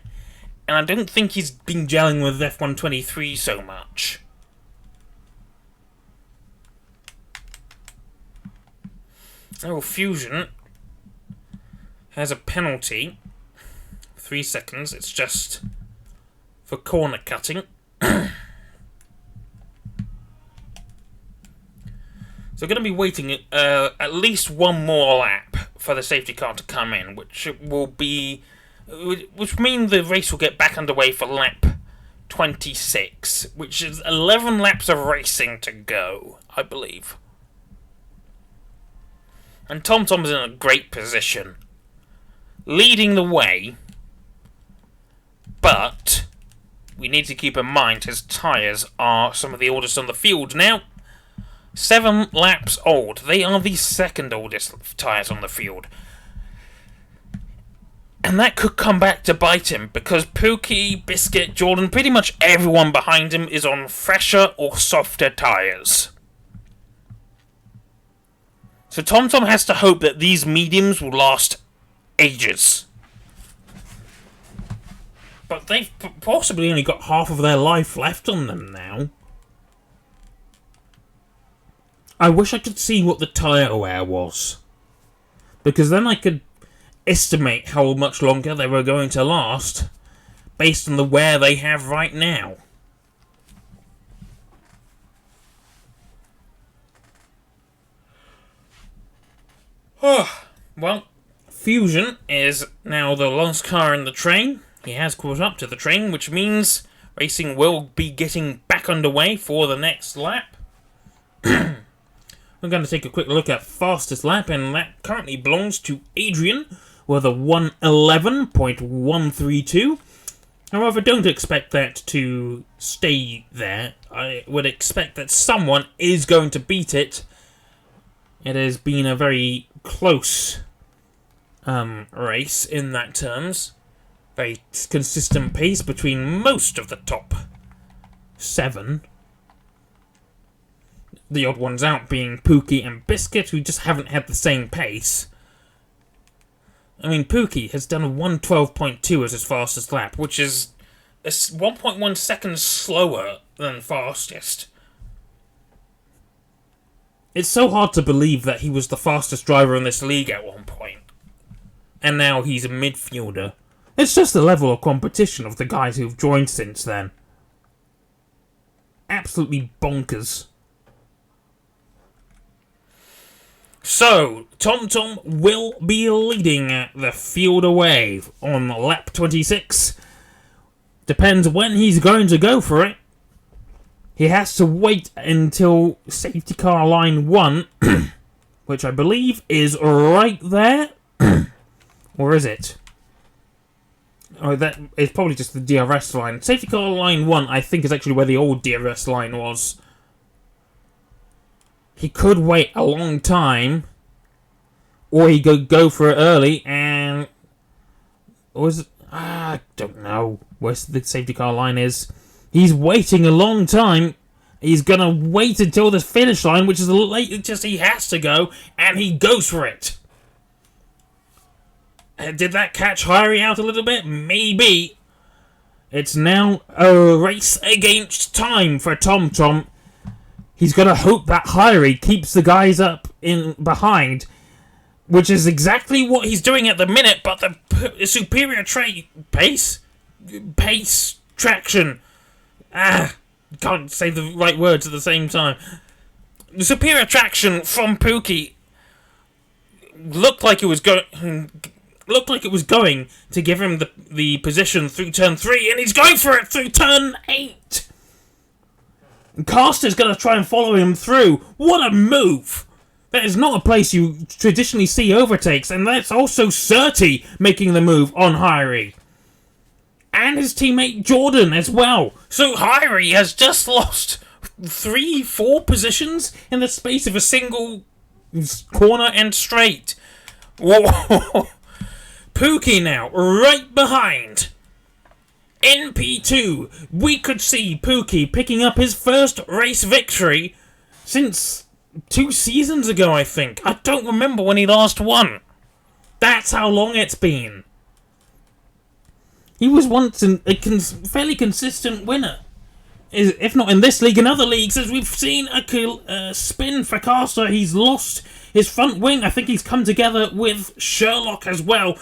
And I don't think he's been gelling with F1 23 so much. Oh, Fusion has a penalty. 3 seconds. It's just for corner cutting. So we're going to be waiting at least one more lap for the safety car to come in, which means the race will get back underway for lap 26, which is 11 laps of racing to go, I believe. And TomTom's in a great position, leading the way, but we need to keep in mind his tyres are some of the oldest on the field now. 7 laps old. They are the second oldest tyres on the field. And that could come back to bite him, because Pookie, Biscuit, Jordan, pretty much everyone behind him is on fresher or softer tyres. So TomTom has to hope that these mediums will last ages. But they've possibly only got half of their life left on them now. I wish I could see what the tyre wear was, because then I could estimate how much longer they were going to last based on the wear they have right now. Well, Fusion is now the last car in the train. He has caught up to the train, which means racing will be getting back underway for the next lap. We're going to take a quick look at fastest lap, and that currently belongs to Adrian with a 1:11.132. However, don't expect that to stay there. I would expect that someone is going to beat it. It has been a very close race in that terms. Very consistent pace between most of the top 7. The odd ones out being Pookie and Biscuit, who just haven't had the same pace. I mean, Pookie has done a 1:12.2 as his fastest lap, which is 1.1 seconds slower than fastest. It's so hard to believe that he was the fastest driver in this league at one point. And now he's a midfielder. It's just the level of competition of the guys who've joined since then. Absolutely bonkers. So, TomTom will be leading the field away on lap 26. Depends when he's going to go for it. He has to wait until safety car line 1, which I believe is right there. Or is it? Oh, that is probably just the DRS line. Safety car line 1, I think, is actually where the old DRS line was. He could wait a long time, or he could go for it early, and... Or is it... I don't know where the safety car line is. He's waiting a long time. He's gonna wait until the finish line, which is the latest he has to go, and he goes for it. Did that catch Hyrie out a little bit? Maybe. It's now a race against time for TomTom. He's gonna hope that Hyrie keeps the guys up in behind, which is exactly what he's doing at the minute, but the superior pace, traction. Can't say the right words at the same time. The superior traction from Pookie looked like it was going to give him the position through turn 3, and he's going for it through turn 8. Caster's going to try and follow him through. What a move! That is not a place you traditionally see overtakes, and that's also Surtees making the move on Hyrie. And his teammate Jordan as well. So Hyrie has just lost 3-4 positions in the space of a single corner and straight. Whoa. Pookie now, right behind. In P2, we could see Pookie picking up his first race victory since 2 seasons ago, I think. I don't remember when he last won. That's how long it's been. He was once a fairly consistent winner. If not in this league, in other leagues, as we've seen a spin for Caster, he's lost his front wing. I think he's come together with Sherlock as well.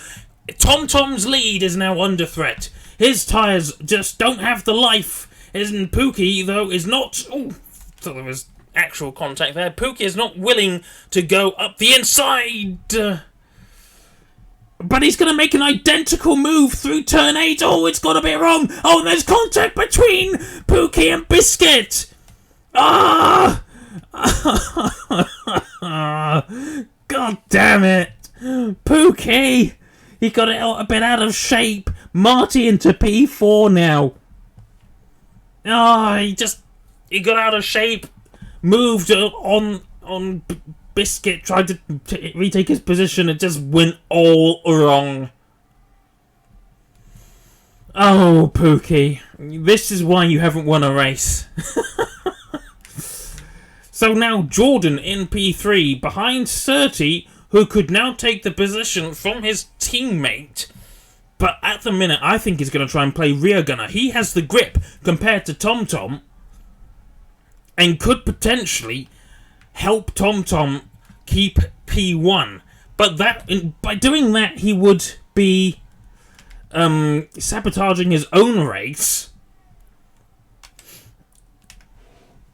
TomTom's lead is now under threat. His tyres just don't have the life. And Pookie, though, is not... Oh, thought there was actual contact there. Pookie is not willing to go up the inside. But he's going to make an identical move through turn 8. Oh, it's got a bit wrong. Oh, and there's contact between Pookie and Biscuit. Ah! God damn it. Pookie! He got it a bit out of shape. Marty into P4 now. Ah, he got out of shape. Moved on Biscuit, tried to retake his position. It just went all wrong. Oh, Pookie. This is why you haven't won a race. So now Jordan in P3 behind Surtee, who could now take the position from his teammate. But at the minute, I think he's going to try and play rear gunner. He has the grip compared to TomTom and could potentially help TomTom keep P1. But by doing that, he would be sabotaging his own race.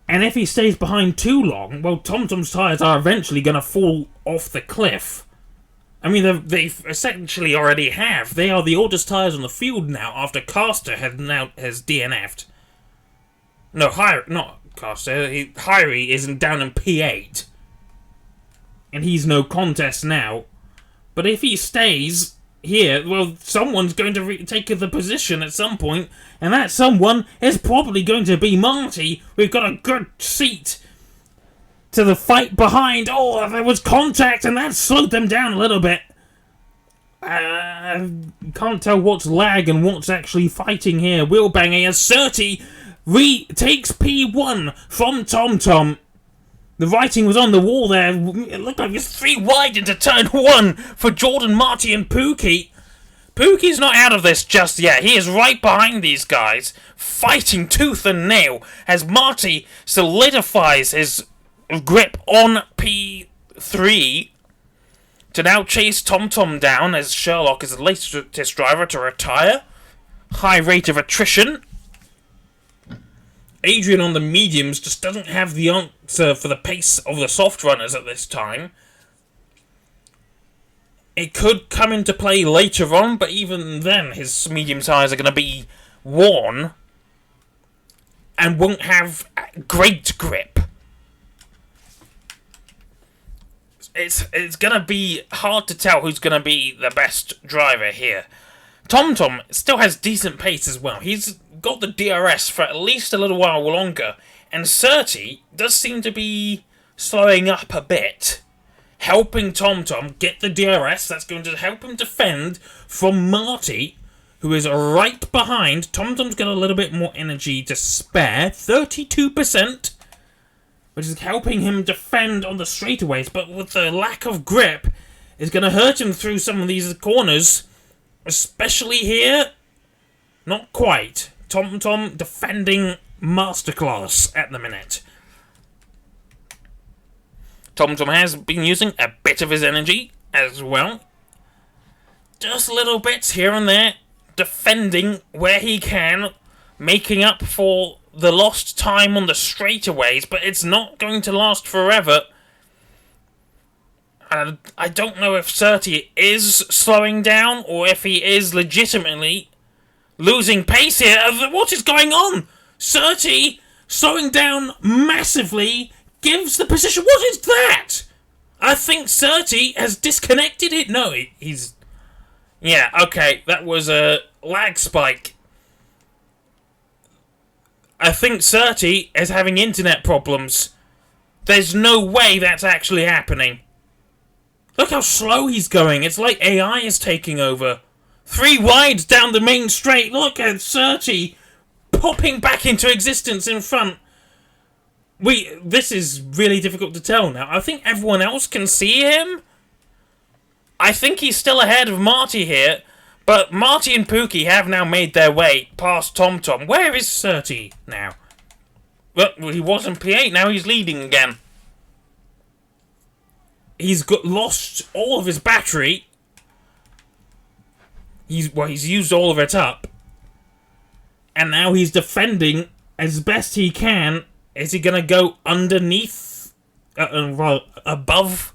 And if he stays behind too long, well, TomTom's tyres are eventually going to fall off the cliff. I mean, they essentially already have. They are the oldest tyres on the field now after Caster has DNF'd. No, not Caster. Hyrie is down in P8. And he's no contest now. But if he stays here, well, someone's going to take the position at some point, and that someone is probably going to be Marty. We've got a good seat to the fight behind. Oh, there was contact, and that slowed them down a little bit. Can't tell what's lag and what's actually fighting here. Wheelbanging as Surtee takes P1 from TomTom. The writing was on the wall there. It looked like it was 3 wide into turn 1 for Jordan, Marty, and Pookie. Pookie's not out of this just yet. He is right behind these guys, fighting tooth and nail as Marty solidifies his grip on P3 to now chase TomTom down as Sherlock is the latest driver to retire. High rate of attrition. Adrian on the mediums just doesn't have the answer for the pace of the soft runners at this time. It could come into play later on, but even then his medium tyres are going to be worn and won't have great grip. It's going to be hard to tell who's going to be the best driver here. TomTom still has decent pace as well. He's got the DRS for at least a little while longer, and Surtee does seem to be slowing up a bit, helping TomTom get the DRS. That's going to help him defend from Marty, who is right behind. TomTom's got a little bit more energy to spare, 32%, which is helping him defend on the straightaways, but with the lack of grip, is going to hurt him through some of these corners, especially here. Not quite. TomTom defending masterclass at the minute. TomTom has been using a bit of his energy as well. Just little bits here and there, defending where he can, making up for the lost time on the straightaways, but it's not going to last forever. And I don't know if Surtee is slowing down or if he is legitimately losing pace here. What is going on? Surtee slowing down massively gives the position. What is that? I think Surtee has disconnected it. No, he's... Yeah, okay, that was a lag spike. I think Surtee is having internet problems. There's no way that's actually happening. Look how slow he's going. It's like AI is taking over. 3 wide down the main straight. Look at Surtees popping back into existence in front. This is really difficult to tell now. I think everyone else can see him. I think he's still ahead of Marty here, but Marty and Pookie have now made their way past TomTom. Where is Surtees now? Well, he was in P8, now he's leading again. He's lost all of his battery. He's used all of it up. And now he's defending as best he can. Is he going to go underneath, above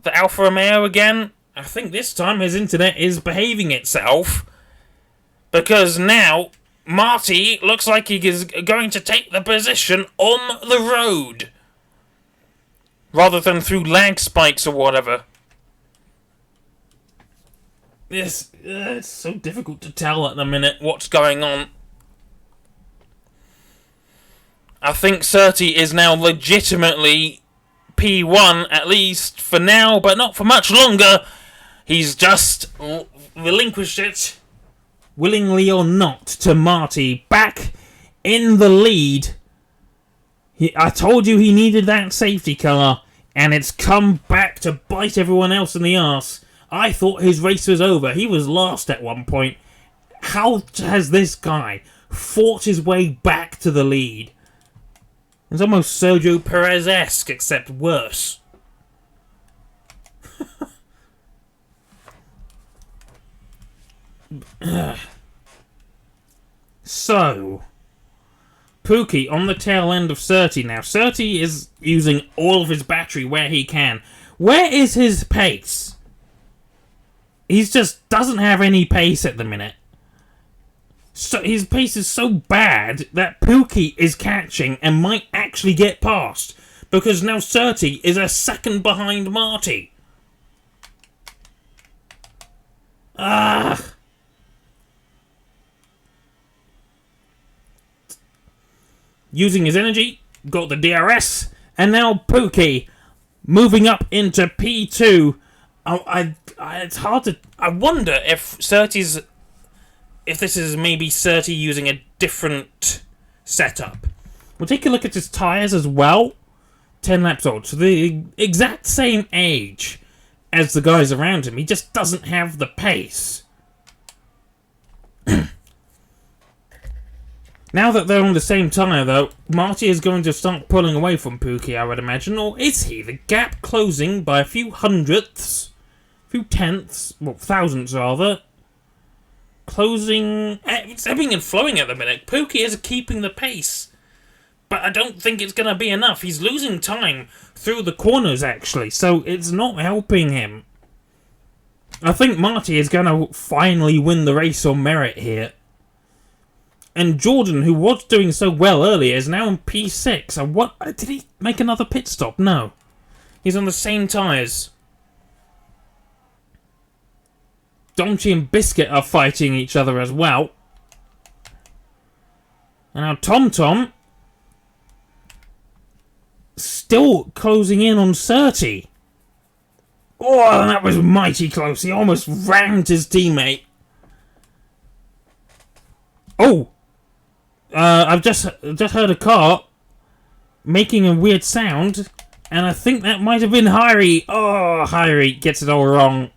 the Alfa Romeo again? I think this time his internet is behaving itself. Because now, Marty looks like he is going to take the position on the road. Rather than through lag spikes or whatever. It's so difficult to tell at the minute what's going on. I think Surtees is now legitimately P1, at least for now, but not for much longer. He's just relinquished it, willingly or not, to Marty. Back in the lead. I told you he needed that safety car, and it's come back to bite everyone else in the arse. I thought his race was over. He was last at one point. How has this guy fought his way back to the lead? It's almost Sergio Perez-esque, except worse. So, Pookie on the tail end of Surtees now. Surtees is using all of his battery where he can. Where is his pace? He just doesn't have any pace at the minute. So his pace is so bad that Pookie is catching and might actually get past. Because now Surtees is a second behind Marty. Using his energy, got the DRS, and now Pookie moving up into P2. It's hard to... I wonder if Surtees... If this is maybe Surtees using a different setup. We'll take a look at his tyres as well. 10 laps old. So the exact same age as the guys around him. He just doesn't have the pace. Now that they're on the same tyre, though, Marty is going to start pulling away from Pookie, I would imagine. Or is he? The gap closing by a few hundredths. A few tenths. Well, thousandths, rather. Closing... It's ebbing and flowing at the minute. Pookie is keeping the pace. But I don't think it's going to be enough. He's losing time through the corners, actually. So it's not helping him. I think Marty is going to finally win the race on merit here. And Jordan, who was doing so well earlier, is now in P6. And what... Did he make another pit stop? No. He's on the same tyres. Domchi and Biscuit are fighting each other as well. And now TomTom still closing in on Surtees. Oh, that was mighty close. He almost rammed his teammate. Oh! I've just heard a car making a weird sound, and I think that might have been Hyrie. Oh, Hyrie gets it all wrong.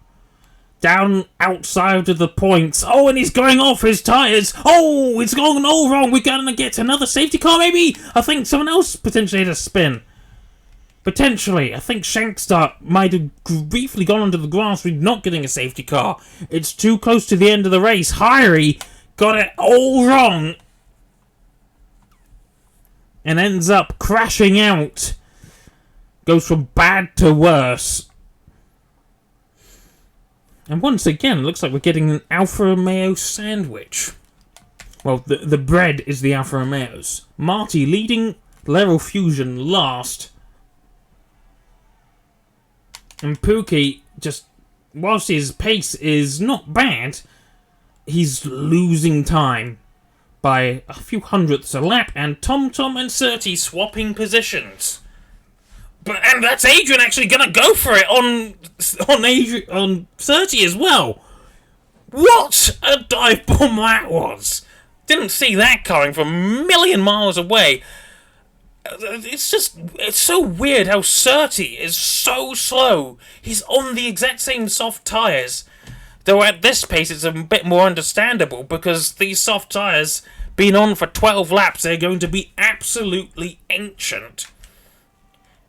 Down outside of the points. Oh, and he's going off his tyres. Oh, it's going all wrong. We're going to get another safety car, maybe? I think someone else potentially had a spin. Potentially. I think Shankstar might have briefly gone under the grass with not getting a safety car. It's too close to the end of the race. Hyrie got it all wrong. And ends up crashing out. Goes from bad to worse. And once again, looks like we're getting an Alfa Romeo sandwich. Well, the bread is the Alfa Romeos. Marty leading, Level Fusion last. And Pookie, just, whilst his pace is not bad, he's losing time by a few hundredths a lap. And TomTom and Surtees swapping positions. And that's Adrian actually gonna go for it on 30 as well. What a dive bomb that was! Didn't see that coming from a million miles away. It's so weird how Surtees is so slow. He's on the exact same soft tyres. Though at this pace it's a bit more understandable because these soft tyres, been on for 12 laps, they're going to be absolutely ancient.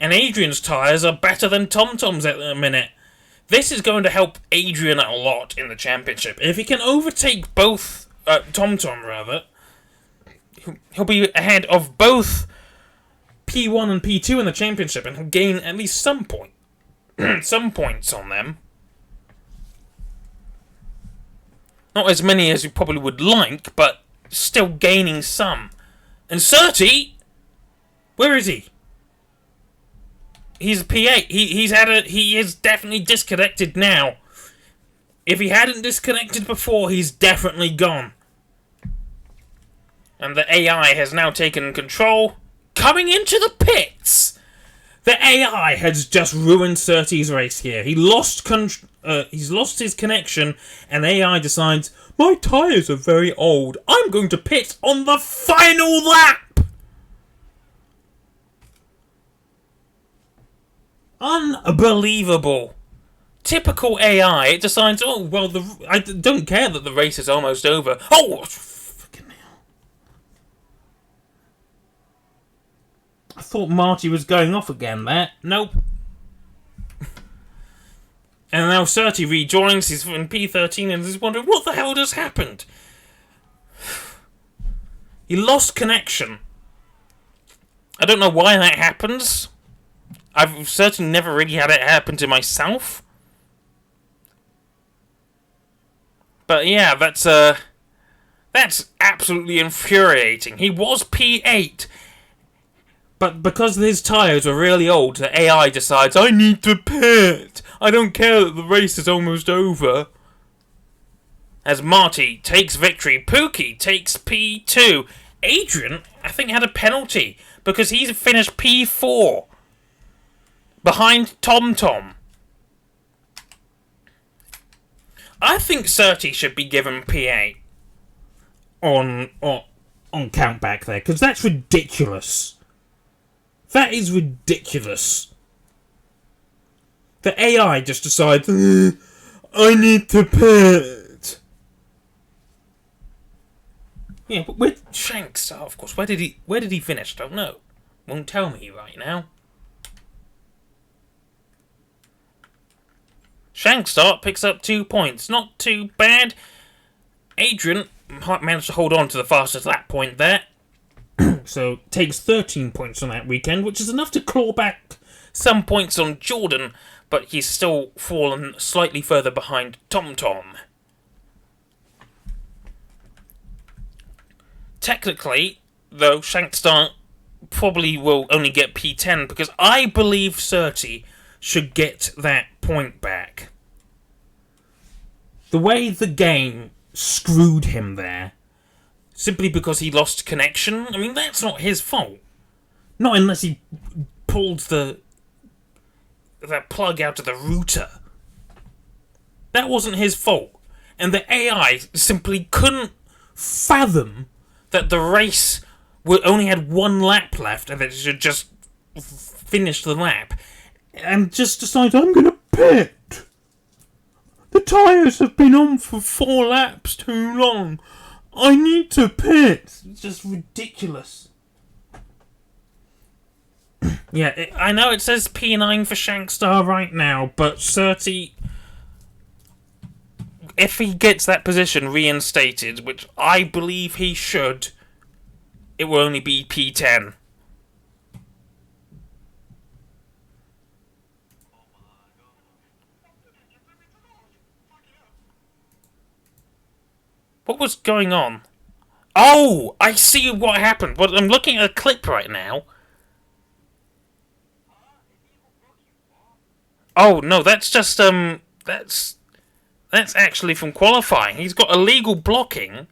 And Adrian's tyres are better than TomTom's at the minute. This is going to help Adrian a lot in the championship. If he can overtake both, TomTom rather, he'll be ahead of both P1 and P2 in the championship and he'll gain at least some points on them. Not as many as you probably would like, but still gaining some. And Surtees, where is he? He's a P8. He is definitely disconnected now. If he hadn't disconnected before, he's definitely gone. And the AI has now taken control. Coming into the pits! The AI has just ruined Surtees' race here. He's lost his connection, and AI decides, my tyres are very old. I'm going to pit on the final lap! Unbelievable. Typical AI. It decides, oh, well, I don't care that the race is almost over. Oh, fucking hell. I thought Marty was going off again there. Nope. And now Surtees rejoins. He's in P13 and is wondering, what the hell just happened? He lost connection. I don't know why that happens. I've certainly never really had it happen to myself. But yeah, that's absolutely infuriating. He was P8. But because his tyres were really old, the AI decides, I need to pit. I don't care that the race is almost over. As Marty takes victory, Pookie takes P2. Adrian, I think, had a penalty because he's finished P4. Behind TomTom. I think Surtees should be given P8 on countback there, because that's ridiculous. That is ridiculous. The AI just decides, I need to pit. Yeah, but where Shanks? Oh, of course. Where did he finish? Don't know. Won't tell me right now. Shankstart picks up 2 points. Not too bad. Adrian managed to hold on to the fastest lap point there. So takes 13 points on that weekend, which is enough to claw back some points on Jordan, but he's still fallen slightly further behind TomTom. Technically, though, Shankstart probably will only get P10 because I believe Surtees should get that point back. The way the game screwed him there, simply because he lost connection, I mean, that's not his fault. Not unless he pulled that plug out of the router. That wasn't his fault. And the AI simply couldn't fathom that the race only had 1 lap left and that it should just finish the lap. And just decided, I'm going to pit. The tyres have been on for 4 laps too long. I need to pit. It's just ridiculous. Yeah, I know it says P9 for Shankstar right now, but Surtees, if he gets that position reinstated, which I believe he should, it will only be P10. What was going on? Oh, I see what happened. Well, I'm looking at a clip right now. Oh, no, that's just, that's actually from qualifying. He's got illegal blocking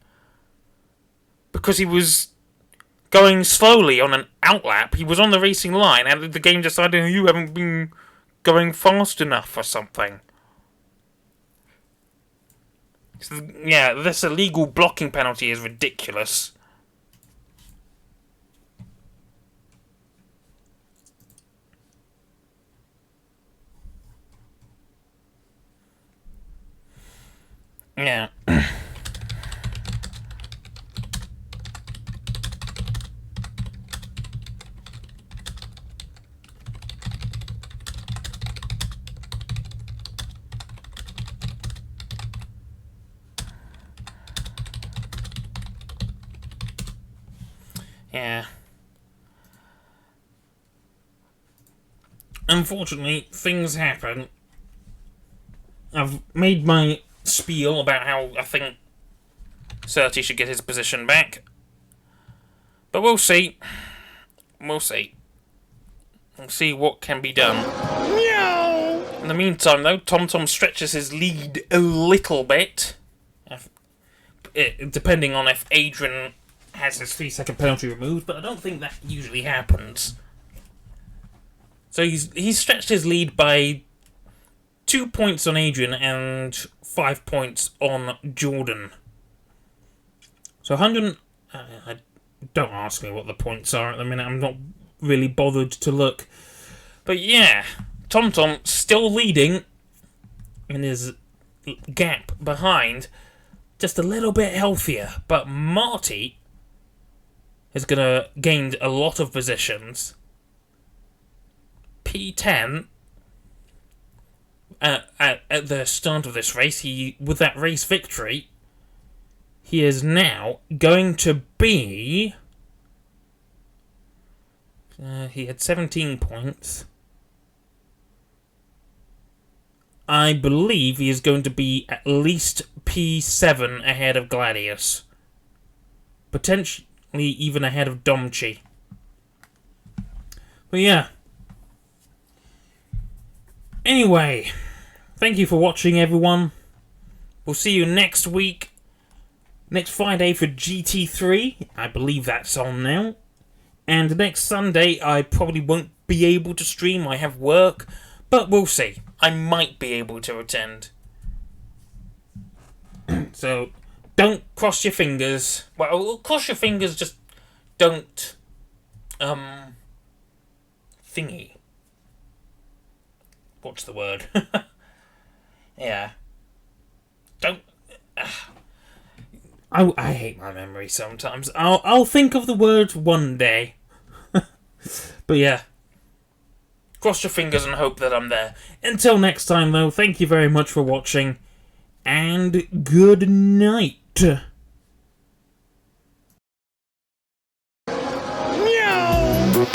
because he was going slowly on an outlap. He was on the racing line, and the game decided you haven't been going fast enough or something. So, yeah, this illegal blocking penalty is ridiculous. Yeah. Yeah. Unfortunately, things happen. I've made my spiel about how I think Surtees should get his position back. But we'll see. We'll see. We'll see what can be done. Meow. In the meantime, though, TomTom stretches his lead a little bit. Depending on if Adrian has his 3-second penalty removed, but I don't think that usually happens. So he's stretched his lead by 2 points on Adrian and 5 points on Jordan. So 100... don't ask me what the points are at the minute. I'm not really bothered to look. But yeah, TomTom still leading in his gap behind. Just a little bit healthier. But Marty is going to gain a lot of positions. P10 at the start of this race, with that race victory, he is now going to be... he had 17 points. I believe he is going to be at least P7 ahead of Gladius. Potentially even ahead of Domchi. But yeah. Anyway, thank you for watching, everyone. We'll see you next week. Next Friday for GT3. I believe that's on now. And next Sunday, I probably won't be able to stream. I have work. But we'll see. I might be able to attend. So, don't cross your fingers. Well, cross your fingers, just don't... thingy. What's the word? Yeah. Don't... I hate my memory sometimes. I'll think of the word one day. But yeah. Cross your fingers and hope that I'm there. Until next time, though, thank you very much for watching. And good night. Meow.